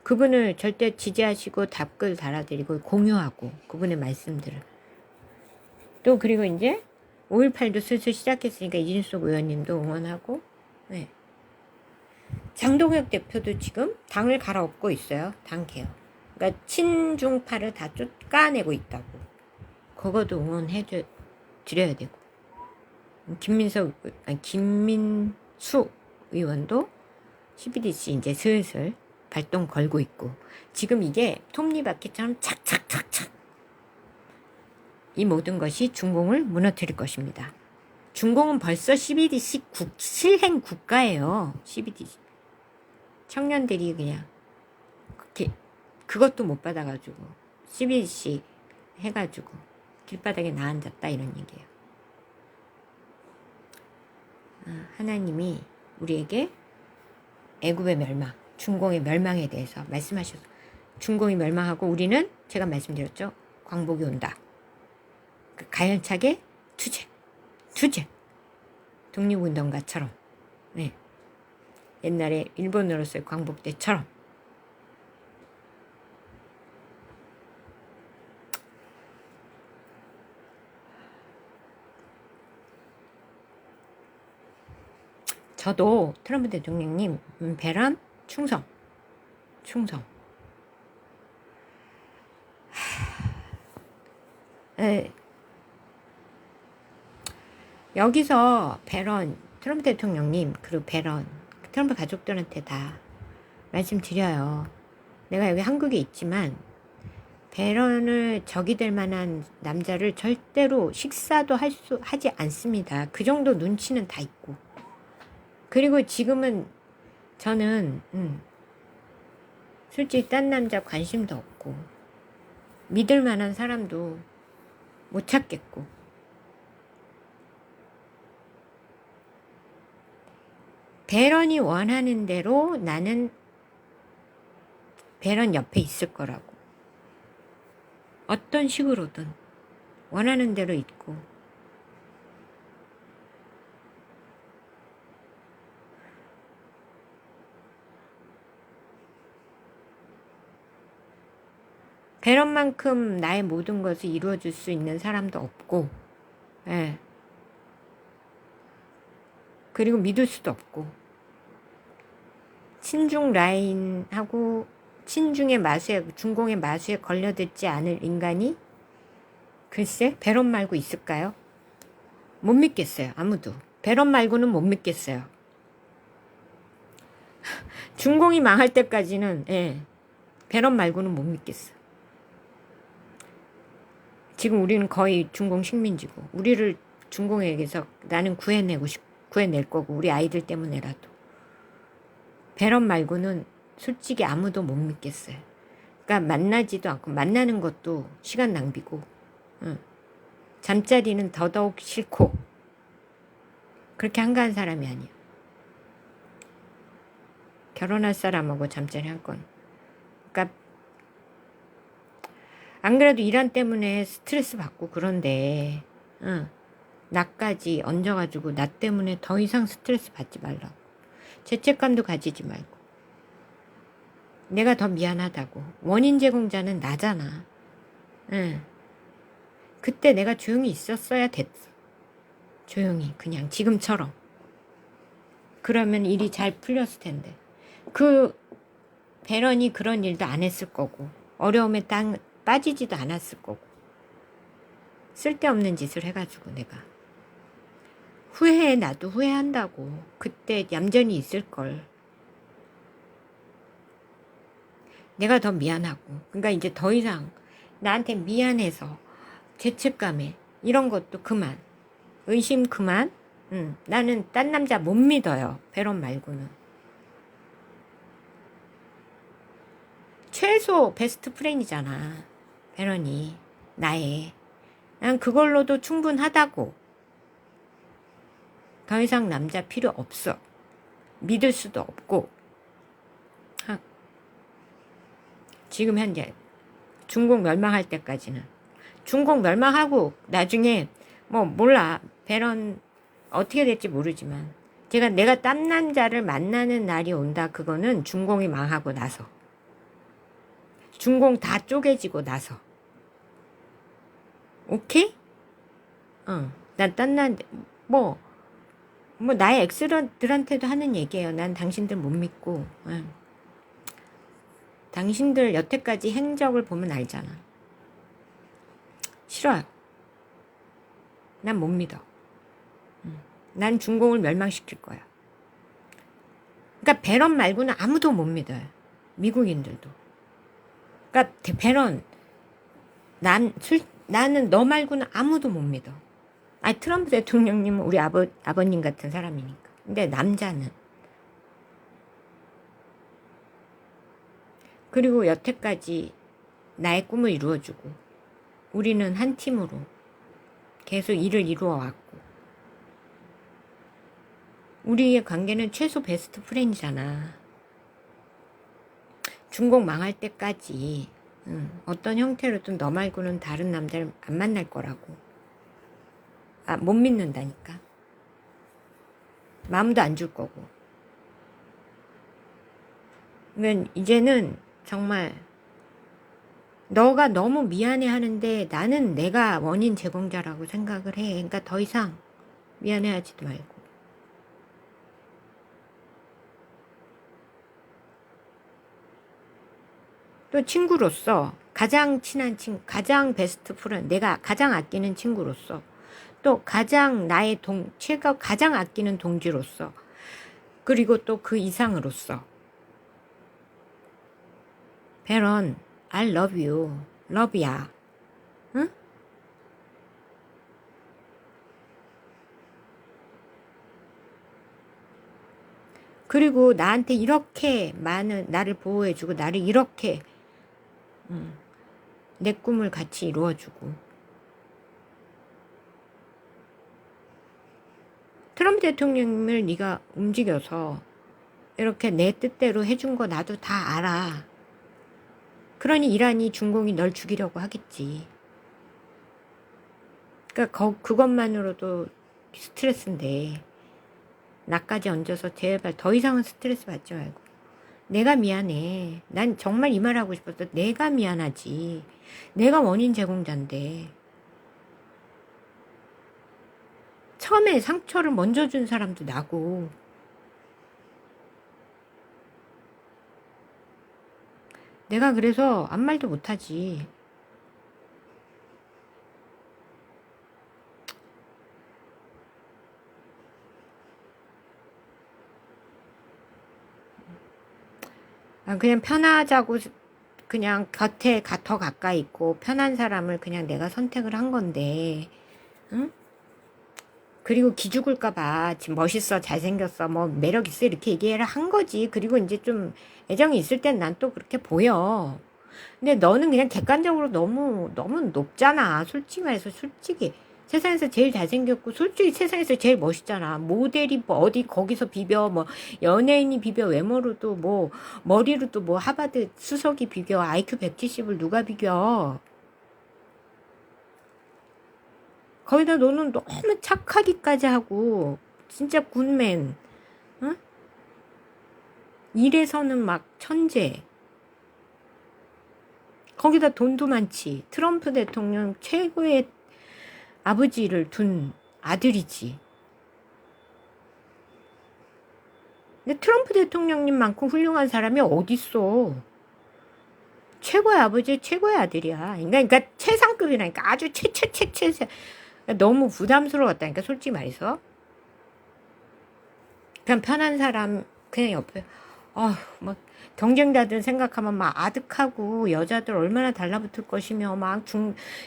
그분을 절대 지지하시고 답글 달아드리고 공유하고, 그분의 말씀들을 또, 그리고 이제 5.18도 슬슬 시작했으니까 이진숙 의원님도 응원하고, 네. 장동혁 대표도 지금 당을 갈아엎고 있어요. 당 개혁. 그러니까 친중파를 다 쫓아내고 있다고. 그것도 응원해 드려야 되고. 김민수 의원도 CBDC 이제 슬슬 발동 걸고 있고, 지금 이게 톱니바퀴처럼 착착착착 이 모든 것이 중공을 무너뜨릴 것입니다. 중공은 벌써 CBDC 실행 국가예요. CBDC. 청년들이 그냥 그것도 못 받아가지고 CBDC 해가지고 길바닥에 나앉았다, 이런 얘기예요. 하나님이 우리에게 애굽의 멸망, 중공의 멸망에 대해서 말씀하셔서, 중공이 멸망하고 우리는 제가 말씀드렸죠. 광복이 온다. 가열차게 투쟁. 독립운동가처럼, 네. 옛날에 일본으로서의 광복 때처럼. 저도 트럼프 대통령님 배란 충성. 여기서 배런, 트럼프 대통령님 그리고 배런, 트럼프 가족들한테 다 말씀드려요. 내가 여기 한국에 있지만 배런을 적이 될 만한 남자를 절대로 식사도 하지 않습니다. 그 정도 눈치는 다 있고. 그리고 지금은 저는 솔직히 딴 남자 관심도 없고, 믿을 만한 사람도 못 찾겠고, 배런이 원하는 대로 나는 배런 옆에 있을 거라고. 어떤 식으로든 원하는 대로 있고, 배런만큼 나의 모든 것을 이루어줄 수 있는 사람도 없고, 예. 그리고 믿을 수도 없고, 친중 라인하고 친중의 마수에, 중공의 마수에 걸려들지 않을 인간이 글쎄 배런 말고 있을까요? 못 믿겠어요. 아무도. 배런 말고는 못 믿겠어요. 중공이 망할 때까지는, 예, 배런 말고는 못 믿겠어. 지금 우리는 거의 중공 식민지고, 우리를 중공에게서 나는 구해낼 거고, 우리 아이들 때문에라도. 배런 말고는 솔직히 아무도 못 믿겠어요. 그러니까 만나지도 않고, 만나는 것도 시간 낭비고, 잠자리는 더더욱 싫고, 그렇게 한가한 사람이 아니야. 결혼할 사람하고 잠자리 한 건. 그러니까 안 그래도 일한 때문에 스트레스 받고 그런데 나까지 얹어가지고 나 때문에 더 이상 스트레스 받지 말라고. 죄책감도 가지지 말고. 내가 더 미안하다고. 원인 제공자는 나잖아. 그때 내가 조용히 있었어야 됐어. 조용히 그냥 지금처럼. 그러면 일이 잘 풀렸을 텐데. 그 배런이 그런 일도 안 했을 거고, 어려움에 빠지지도 않았을 거고, 쓸데없는 짓을 해가지고 내가 후회해. 나도 후회한다고. 그때 얌전히 있을걸. 내가 더 미안하고. 그러니까 이제 더 이상 나한테 미안해서 죄책감에 이런 것도 그만. 의심 그만. 나는 딴 남자 못 믿어요. 배런 말고는. 최소 베스트 프렌이잖아. 배런이. 나의. 난 그걸로도 충분하다고. 더 이상 남자 필요 없어. 믿을 수도 없고. 지금 현재 중국 멸망할 때까지는. 중국 멸망하고 나중에 뭐 몰라. 배런 어떻게 될지 모르지만 내가 딴 남자를 만나는 날이 온다. 그거는 중공이 망하고 나서. 중공 다 쪼개지고 나서. 오케이? 난 딴 남자 뭐 나의 엑스들한테도 하는 얘기예요. 난 당신들 못 믿고. 당신들 여태까지 행적을 보면 알잖아. 싫어요. 난 못 믿어. 난 중공을 멸망시킬 거야. 그러니까 배런 말고는 아무도 못 믿어요. 미국인들도. 그러니까 배런 나는 너 말고는 아무도 못 믿어. 트럼프 대통령님은 우리 아버님 같은 사람이니까. 근데 남자는. 그리고 여태까지 나의 꿈을 이루어주고 우리는 한 팀으로 계속 일을 이루어왔고 우리의 관계는 최소 베스트 프렌이잖아. 중국 망할 때까지 어떤 형태로든 너 말고는 다른 남자를 안 만날 거라고. 못 믿는다니까. 마음도 안 줄 거고. 그러면 이제는 정말 너가 너무 미안해 하는데 나는 내가 원인 제공자라고 생각을 해. 그러니까 더 이상 미안해하지도 말고. 또 친구로서 가장 친한 친구, 가장 베스트 프렌드, 내가 가장 아끼는 친구로서 또 가장 나의 최고 가장 아끼는 동지로서 그리고 또 그 이상으로서 배런 I love you. 러브야. 응? 그리고 나한테 이렇게 많은 나를 보호해주고 나를 이렇게 내 꿈을 같이 이루어주고 트럼프 대통령을 네가 움직여서 이렇게 내 뜻대로 해준 거 나도 다 알아. 그러니 이란이 중공이 널 죽이려고 하겠지. 그러니까 그것만으로도 스트레스인데 나까지 얹어서 제발 더 이상은 스트레스 받지 말고 내가 미안해. 난 정말 이 말 하고 싶었어. 내가 미안하지. 내가 원인 제공자인데 처음에 상처를 먼저 준 사람도 나고 내가 그래서 아무 말도 못하지. 그냥 편하자고 그냥 곁에 더 가까이 있고 편한 사람을 그냥 내가 선택을 한 건데 응? 그리고 기죽을까봐 지금 멋있어, 잘생겼어, 뭐 매력 있어 이렇게 얘기를 한 거지. 그리고 이제 좀 애정이 있을 땐 난 또 그렇게 보여. 근데 너는 그냥 객관적으로 너무 높잖아. 솔직히 말해서 솔직히 세상에서 제일 잘생겼고 솔직히 세상에서 제일 멋있잖아. 모델이 뭐 어디 거기서 비벼, 뭐 연예인이 비벼, 외모로도 뭐 머리로도 뭐 하버드 수석이 비벼, IQ 170을 누가 비벼. 거기다 너는 너무 착하기까지 하고 진짜 굿맨, 응? 일에서는 막 천재. 거기다 돈도 많지. 트럼프 대통령 최고의 아버지를 둔 아들이지. 근데 트럼프 대통령님만큼 훌륭한 사람이 어딨어. 최고의 아버지, 최고의 아들이야. 그러니까 최상급이라니까. 아주 최. 너무 부담스러웠다니까, 솔직히 말해서. 그냥 편한 사람, 그냥 옆에, 막, 경쟁자들 생각하면 막 아득하고, 여자들 얼마나 달라붙을 것이며, 막,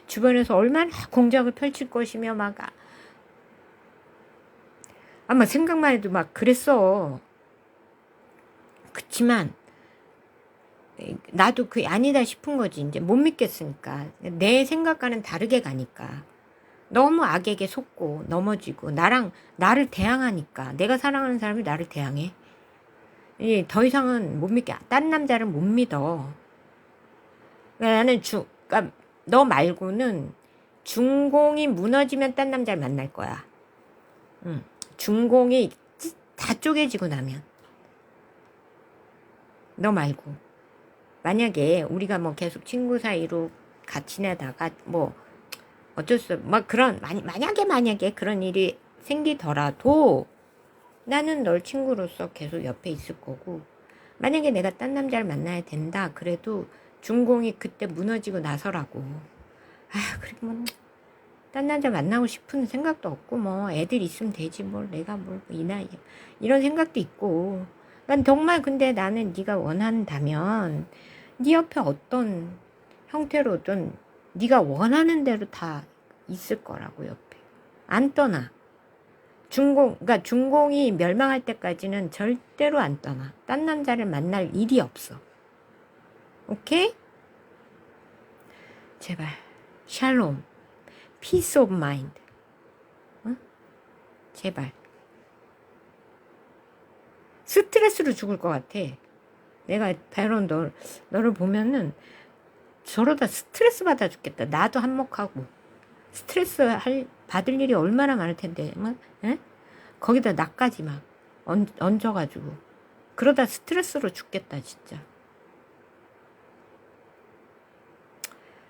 주변에서 얼마나 공작을 펼칠 것이며, 막, 아마 생각만 해도 막 그랬어. 그치만, 나도 그게 아니다 싶은 거지. 이제 못 믿겠으니까. 내 생각과는 다르게 가니까. 너무 악에게 속고 넘어지고 나를 대항하니까. 내가 사랑하는 사람이 나를 대항해. 더 이상은 못 믿게. 딴 남자를 못 믿어. 나는 그러니까 너 말고는 중공이 무너지면 딴 남자를 만날 거야. 중공이 다 쪼개지고 나면. 너 말고. 만약에 우리가 뭐 계속 친구 사이로 같이 지내다가 뭐 어쩔 수 막 그런 만약에 그런 일이 생기더라도 나는 널 친구로서 계속 옆에 있을 거고, 만약에 내가 딴 남자를 만나야 된다 그래도 중공이 그때 무너지고 나서라고. 그리고 뭐 딴 남자 만나고 싶은 생각도 없고 뭐 애들 있으면 되지 뭘 내가 뭘 이 나이에 이런 생각도 있고. 난 정말 근데 나는 네가 원한다면 네 옆에 어떤 형태로든 네가 원하는 대로 다 있을 거라고 옆에. 안 떠나. 그러니까 중공이 멸망할 때까지는 절대로 안 떠나. 딴 남자를 만날 일이 없어. 오케이? 제발. 샬롬. 피스 오브 마인드. 응? 제발. 스트레스로 죽을 것 같아. 내가 베론 너를 보면은 저러다 스트레스 받아 죽겠다. 나도 한몫하고. 스트레스 받을 일이 얼마나 많을 텐데. 에? 거기다 나까지 막 얹어가지고. 그러다 스트레스로 죽겠다 진짜.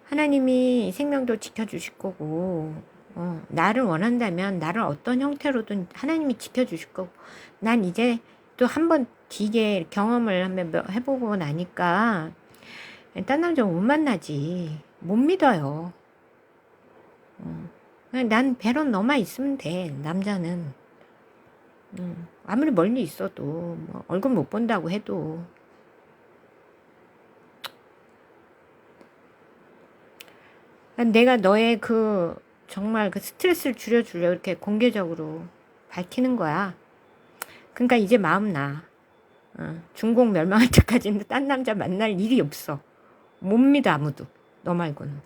하나님이 생명도 지켜주실 거고, 나를 원한다면 나를 어떤 형태로든 하나님이 지켜주실 거고. 난 이제 또 한번 되게 경험을 한번 해보고 나니까 딴 남자 못 만나지. 못 믿어요. 난 베론 너만 있으면 돼. 남자는 아무리 멀리 있어도 뭐 얼굴 못 본다고 해도. 내가 너의 정말 스트레스를 줄여주려 이렇게 공개적으로 밝히는 거야. 그러니까 이제 마음 나. 중공 멸망할 때까지는 딴 남자 만날 일이 없어. 못 믿어 아무도. 너 말고는.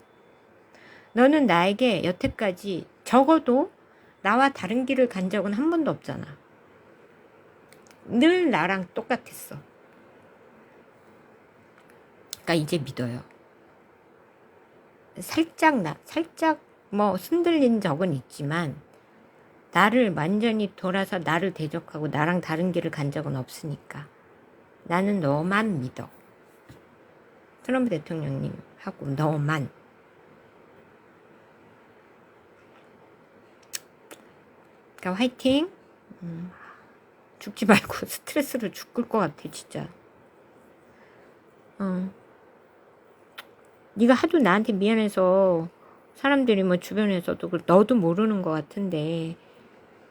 너는 나에게 여태까지 적어도 나와 다른 길을 간 적은 한 번도 없잖아. 늘 나랑 똑같았어. 그러니까 이제 믿어요. 살짝 뭐 흔들린 적은 있지만 나를 완전히 돌아서 나를 대적하고 나랑 다른 길을 간 적은 없으니까 나는 너만 믿어. 트럼프 대통령님하고 너만. 그러니까 화이팅. 죽지 말고. 스트레스로 죽을 것 같아 진짜. 네가 하도 나한테 미안해서 사람들이 뭐 주변에서도 너도 모르는 것 같은데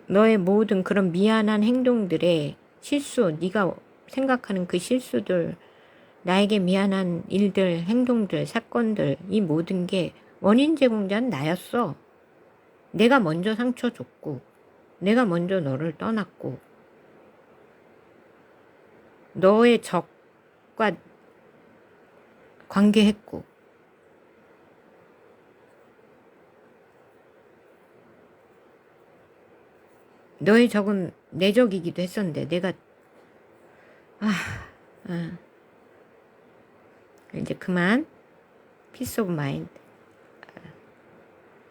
너의 모든 그런 미안한 행동들의 실수, 네가 생각하는 그 실수들, 나에게 미안한 일들, 행동들, 사건들, 이 모든 게 원인 제공자는 나였어. 내가 먼저 상처 줬고 내가 먼저 너를 떠났고 너의 적과 관계했고 너의 적은 내 적이기도 했었는데 내가 이제 그만. Peace of mind.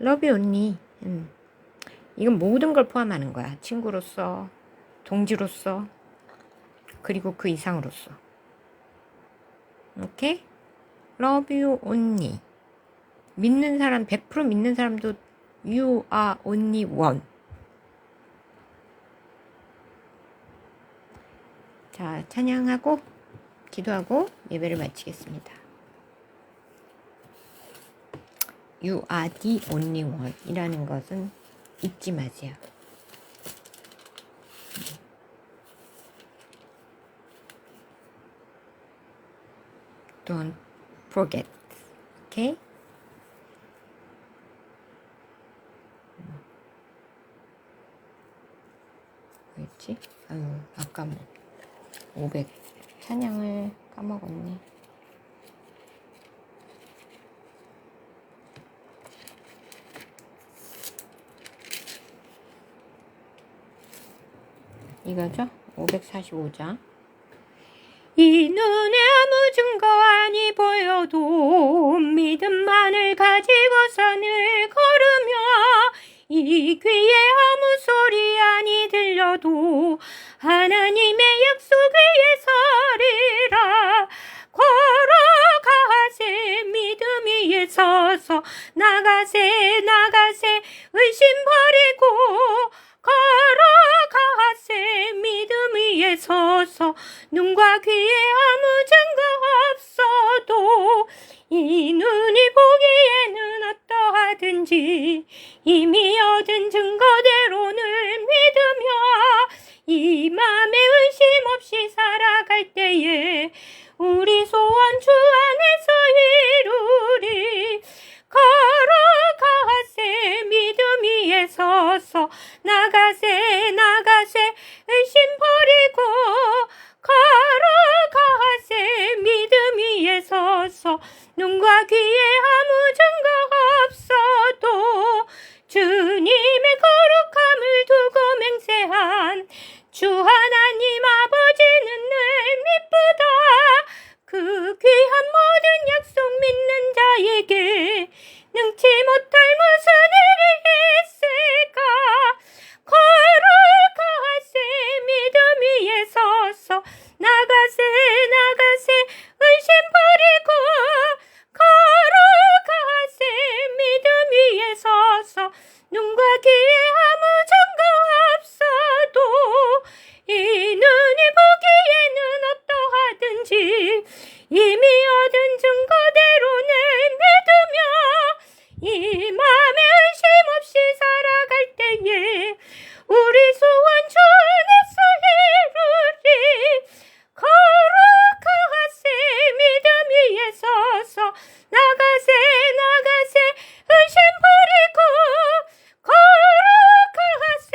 Love you only. 이건 모든 걸 포함하는 거야. 친구로서, 동지로서, 그리고 그 이상으로서. 오케이? Love you only. 믿는 사람, 100% 믿는 사람도 You are only one. 자, 찬양하고 기도하고 예배를 마치겠습니다. You are the only one 이라는 것은 잊지 마세요. Don't forget. Okay? 뭐였지? 아유, 아까 500 찬양을 까먹었네. 이거죠? 545장. 이 눈에 아무 증거 아니 보여도 믿음만을 가지고서 늘 걸으며 이 귀에 아무 소리 아니 들려도 하나님의 약속을 예서리라. 걸어가세 믿음 위에 서서 나가세 나가세 의심 버리고 걸어가세 믿음 위에 서서 눈과 귀에 아무 증거 없어도 이 눈이 보기에는 어떠하든지 이미 얻은 증거대로 늘 믿으며 이 맘에 의심 없이 살아갈 때에 우리 소원 주 안에서 이루리. 걸어가세 믿음 위에 서서 나가세 나가세 의심 버리고 걸어가세 믿음 위에 서서 눈과 귀에 아무 증거 없어도 주님의 거룩함을 두고 맹세한 주 하나님 아버지는 늘 미쁘다. 그 귀한 모든 약속 믿는 자에게 능치 못할 무슨 일이 있을까. 걸어가세 믿음 위에 서서 나가세 나가세 의심 버리고 걸어가세 믿음 위에 서서 눈과 귀에 아무 증거 없어도 이 눈이 보기에는 어떠하든지 이미 얻은 증거대로는 믿으며 이 맘에 의심 없이 살아갈 때에 우리 소원 주 안에서 이루리. 걸어가세 믿음 위에 서서 나가세 나가세 의심 버리고 걸어가세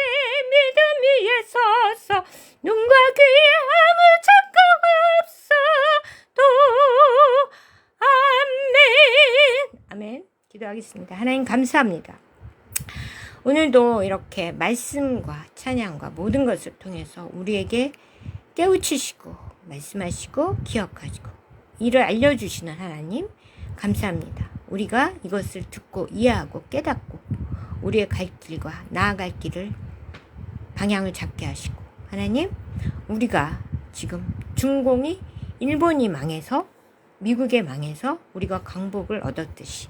믿음 위에 서서 눈과 귀에 아무 증거 없어도. 아멘. 아멘. 기도하겠습니다. 하나님 감사합니다. 오늘도 이렇게 말씀과 찬양과 모든 것을 통해서 우리에게 깨우치시고 말씀하시고 기억하시고 이를 알려주시는 하나님 감사합니다. 우리가 이것을 듣고 이해하고 깨닫고 우리의 갈 길과 나아갈 길을 방향을 잡게 하시고 하나님 우리가 지금 중공이 일본이 망해서 미국에 망해서 우리가 광복을 얻었듯이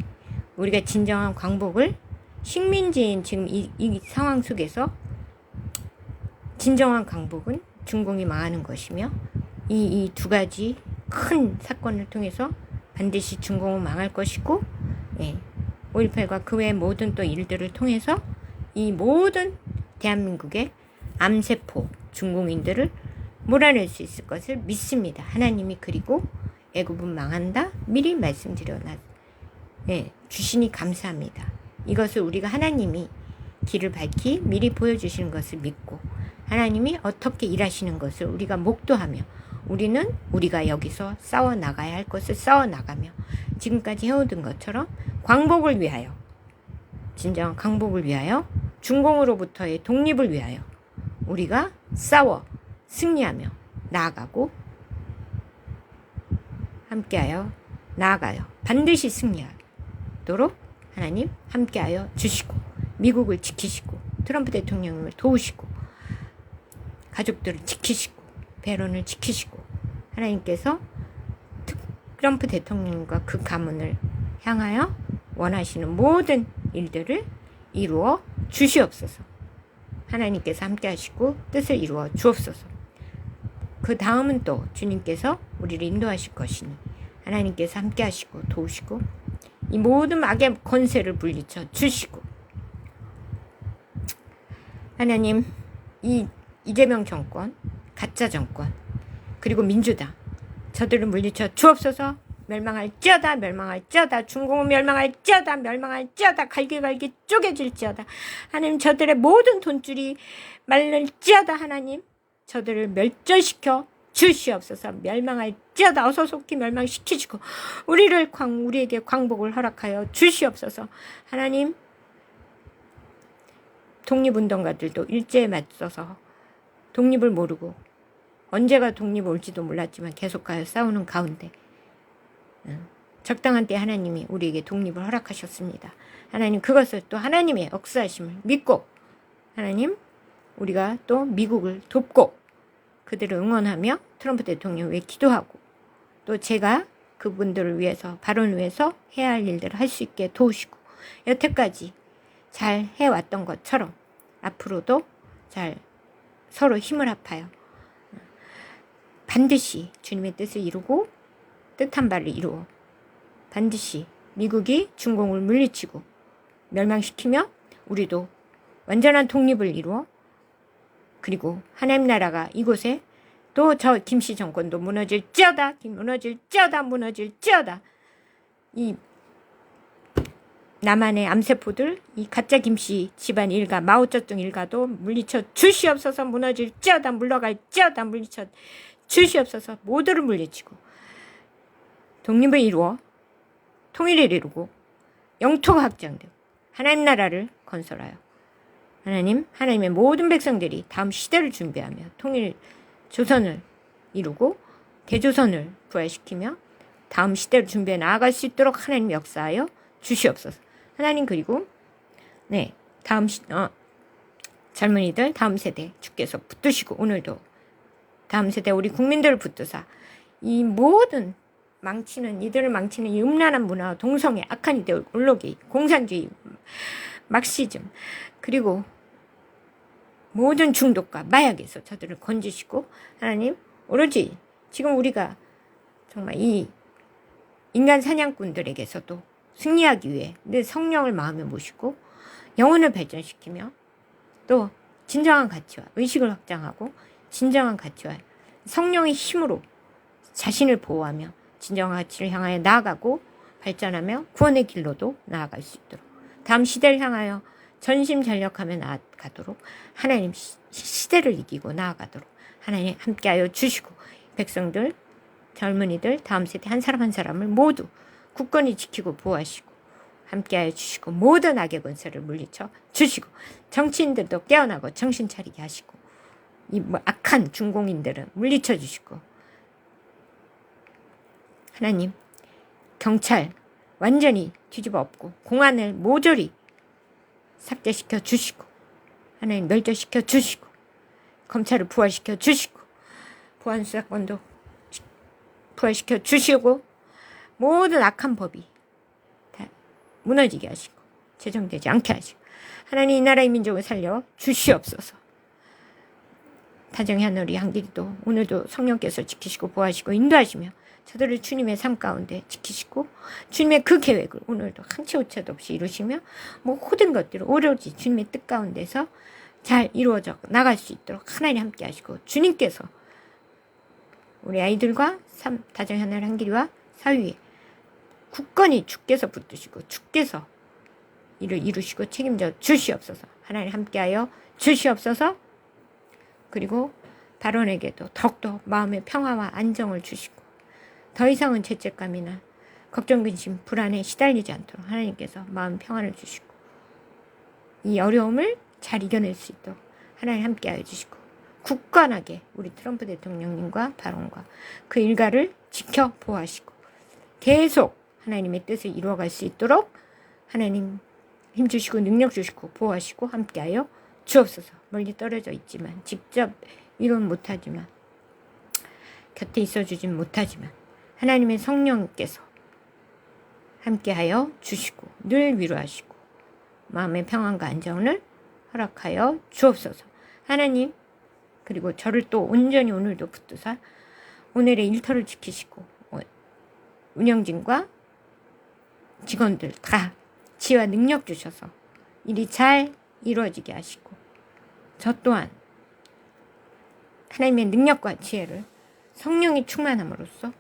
우리가 진정한 광복을 식민지인 지금 이 상황 속에서 진정한 광복은 중공이 망하는 것이며 이 두 가지 큰 사건을 통해서 반드시 중공은 망할 것이고 5.18과 그 외의 모든 또 일들을 통해서 이 모든 대한민국의 암세포 중공인들을 몰아낼 수 있을 것을 믿습니다. 하나님이 그리고 애굽은 망한다 미리 말씀드려 주시니 감사합니다. 이것을 우리가 하나님이 길을 밝히 미리 보여주시는 것을 믿고 하나님이 어떻게 일하시는 것을 우리가 목도하며 우리는 우리가 여기서 싸워나가야 할 것을 싸워나가며 지금까지 해오던 것처럼 광복을 위하여, 진정한 광복을 위하여, 중공으로부터의 독립을 위하여 우리가 싸워 승리하며 나아가고 함께하여 나아가요. 반드시 승리하도록 하나님 함께하여 주시고 미국을 지키시고 트럼프 대통령을 도우시고 가족들을 지키시고 배론을 지키시고 하나님께서 트럼프 대통령과 그 가문을 향하여 원하시는 모든 일들을 이루어 주시옵소서. 하나님께서 함께 하시고 뜻을 이루어 주옵소서. 그 다음은 또 주님께서 우리를 인도하실 것이니 하나님께서 함께 하시고 도우시고 이 모든 악의 권세를 물리쳐 주시고 하나님 이 이재명 정권, 가짜 정권, 그리고 민주당 저들을 물리쳐 주옵소서. 멸망할지어다, 멸망할지어다, 중공은 멸망할지어다, 멸망할지어다, 갈기갈기 쪼개질지어다. 하나님 저들의 모든 돈줄이 말릴지어다. 하나님 저들을 멸절시켜 주시옵소서. 멸망할지어다. 어서 속히 멸망시키시고 우리에게 광복을 허락하여 주시옵소서. 하나님 독립운동가들도 일제에 맞서서 독립을 모르고 언제가 독립 올지도 몰랐지만 계속하여 싸우는 가운데 적당한 때 하나님이 우리에게 독립을 허락하셨습니다. 하나님 그것을 또 하나님의 역사하심을 믿고 하나님 우리가 또 미국을 돕고 그들을 응원하며 트럼프 대통령 위해 기도하고 또 제가 그분들을 위해서 발언을 위해서 해야 할 일들을 할 수 있게 도우시고 여태까지 잘 해왔던 것처럼 앞으로도 잘 서로 힘을 합하여 반드시 주님의 뜻을 이루고 뜻한 바를 이루어 반드시 미국이 중공을 물리치고 멸망시키며 우리도 완전한 독립을 이루어 그리고 하나님 나라가 이곳에 또 저 김씨 정권도 무너질지어다, 무너질지어다. 이 남한의 암세포들, 이 가짜 김씨 집안 일가, 마오쩌둥 일가도 물리쳐 주시옵소서. 무너질지어다, 물러갈지어다, 물리쳐 주시옵소서. 모두를 물리치고 독립을 이루어 통일을 이루고 영토가 확장되고 하나님 나라를 건설하여 하나님의 모든 백성들이 다음 시대를 준비하며 통일 조선을 이루고 대조선을 부활시키며 다음 시대를 준비해 나아갈 수 있도록 하나님 역사하여 주시옵소서. 하나님 그리고 다음 젊은이들 다음 세대 주께서 붙드시고 오늘도 다음 세대 우리 국민들을 붙드사 이 모든 이들을 망치는 이 음란한 문화, 동성애, 악한 이데올로기, 공산주의, 막시즘 그리고 모든 중독과 마약에서 저들을 건지시고 하나님 오로지 지금 우리가 정말 이 인간 사냥꾼들에게서도 승리하기 위해 늘 성령을 마음에 모시고 영혼을 발전시키며 또 진정한 가치와 의식을 확장하고 진정한 가치와 성령의 힘으로 자신을 보호하며 진정한 가치를 향하여 나아가고 발전하며 구원의 길로도 나아갈 수 있도록 다음 시대를 향하여 전심전력하며 나아가도록 하나님 시대를 이기고 나아가도록 하나님 함께하여 주시고 백성들, 젊은이들, 다음 세대 한 사람 한 사람을 모두 굳건히 지키고 보호하시고 함께하여 주시고 모든 악의 권세를 물리쳐 주시고 정치인들도 깨어나고 정신 차리게 하시고 이 악한 중공인들은 물리쳐 주시고 하나님 경찰 완전히 뒤집어 엎고 공안을 모조리 삭제시켜 주시고 하나님 멸절시켜 주시고 검찰을 부활시켜 주시고 보안수사권도 부활시켜 주시고 모든 악한 법이 다 무너지게 하시고 제정되지 않게 하시고 하나님 이 나라의 민족을 살려 주시옵소서. 다정히 하늘이 한길이도 오늘도 성령께서 지키시고 보호하시고 인도하시며 저들을 주님의 삶 가운데 지키시고 주님의 그 계획을 오늘도 한치 오차도 없이 이루시며 모든 것들을 오로지 주님의 뜻 가운데서 잘 이루어져 나갈 수 있도록 하나님 함께 하시고 주님께서 우리 아이들과 다정히 하늘 한길이와 사위에 굳건히 주께서 붙드시고 주께서 이를 이루시고 책임져 주시옵소서. 하나님 함께하여 주시옵소서. 그리고 발언에게도 더욱더 마음의 평화와 안정을 주시고 더 이상은 죄책감이나 걱정, 근심, 불안에 시달리지 않도록 하나님께서 마음 평안을 주시고 이 어려움을 잘 이겨낼 수 있도록 하나님 함께하여 주시고 굳건하게 우리 트럼프 대통령님과 발언과 그 일가를 지켜 보호하시고 계속 하나님의 뜻을 이루어갈 수 있도록 하나님 힘주시고 능력 주시고 보호하시고 함께하여 주옵소서. 멀리 떨어져 있지만 직접 이론 못하지만 곁에 있어주진 못하지만 하나님의 성령께서 함께하여 주시고 늘 위로하시고 마음의 평안과 안정을 허락하여 주옵소서. 하나님 그리고 저를 또 온전히 오늘도 붙드사 오늘의 일터를 지키시고 운영진과 직원들 다 지혜와 능력 주셔서 일이 잘 이루어지게 하시고 저 또한 하나님의 능력과 지혜를 성령이 충만함으로써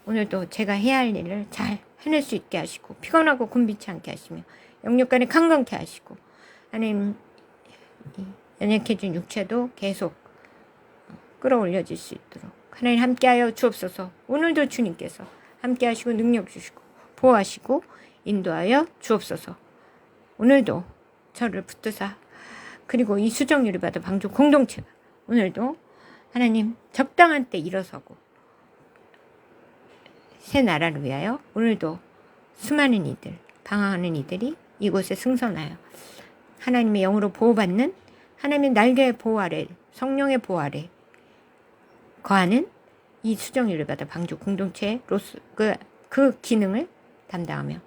오늘도 제가 해야 할 일을 잘 해낼 수 있게 하시고 피곤하고 곤비치 않게 하시며 영육간에 강건케 하시고 하나님 연약해진 육체도 계속 끌어올려질 수 있도록 하나님 함께하여 주옵소서. 오늘도 주님께서 함께하시고 능력 주시고 보호하시고 인도하여 주옵소서. 오늘도 저를 붙드사 그리고 이 수정률을 받아 방주 공동체가 오늘도 하나님 적당한 때 일어서고 새 나라를 위하여 오늘도 수많은 이들 방황하는 이들이 이곳에 승선하여 하나님의 영으로 보호받는 하나님의 날개의 보호 아래 성령의 보호 아래 거하는 이 수정률을 받아 방주 공동체로서 그 기능을 담당하며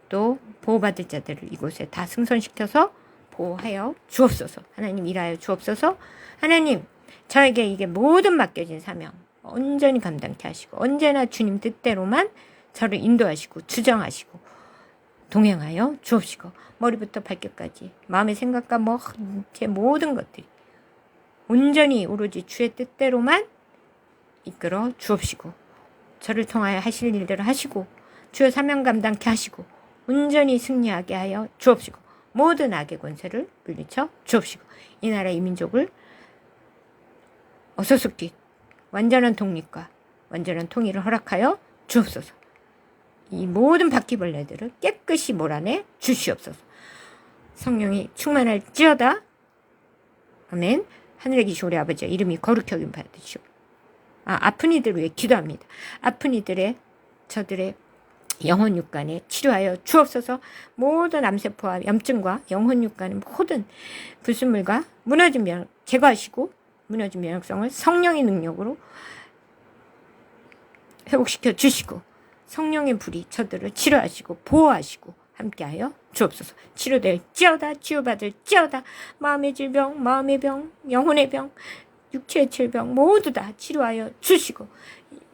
또 보호받을 자들을 이곳에 다 승선시켜서 보호하여 주옵소서. 하나님 일하여 주옵소서. 하나님 저에게 이게 모든 맡겨진 사명 온전히 감당케 하시고 언제나 주님 뜻대로만 저를 인도하시고 주정하시고 동행하여 주옵시고 머리부터 발끝까지 마음의 생각과 제 모든 것들이 온전히 오로지 주의 뜻대로만 이끌어 주옵시고 저를 통하여 하실 일들을 하시고 주의 사명 감당케 하시고 온전히 승리하게 하여 주옵시고 모든 악의 권세를 물리쳐 주옵시고 이 나라 이 민족을 어서속히 완전한 독립과 완전한 통일을 허락하여 주옵소서. 이 모든 바퀴벌레들을 깨끗이 몰아내 주시옵소서. 성령이 충만할지어다. 아멘. 하늘에 계신 우리 아버지의 이름이 거룩히 여김 받으시오. 아픈 이들을 위해 기도합니다. 아픈 이들의 저들의 영혼 육간에 치료하여 주옵소서. 모든 암세포와 염증과 영혼 육간의 모든 불순물과 무너진 면 제거하시고 무너진 면역성을 성령의 능력으로 회복시켜 주시고 성령의 불이 저들을 치료하시고 보호하시고 함께하여 주옵소서. 치료될지어다. 치유받을지어다. 마음의 질병, 마음의 병, 영혼의 병, 육체의 질병 모두 다 치료하여 주시고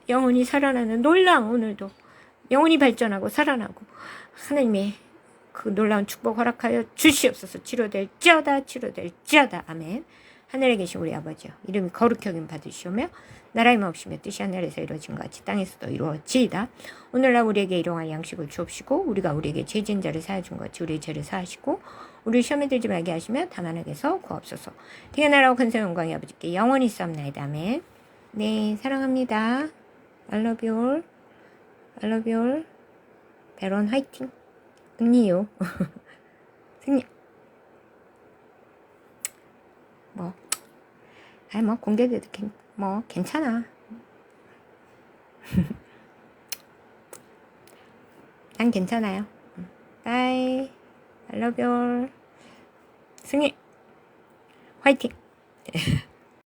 영혼이 살아나는 놀라운 오늘도 영혼이 발전하고 살아나고 하나님의 그 놀라운 축복 허락하여 주시옵소서. 치료될지어다. 치료될지어다. 아멘. 하늘에 계신 우리 아버지여 이름이 거룩히 여김 받으시오며 나라의 마옵시며 뜻이 하늘에서 이루어진 것 같이 땅에서도 이루어지이다. 오늘날 우리에게 일용할 양식을 주옵시고 우리가 우리에게 죄진 자를 사하준 것 같이 우리의 죄를 사하시고 우리 시험에 들지 말게 하시며 다만 악에서 구하옵소서. 되게 나라와 근세 영광이 아버지께 영원히 있사옵나이다. 아멘. 네, 사랑합니다. I love you all. I love you all. 배론 화이팅. 승리요. 승리. 공개돼도 괜찮아. 난 괜찮아요. 바이. I love you all. 승리. 화이팅.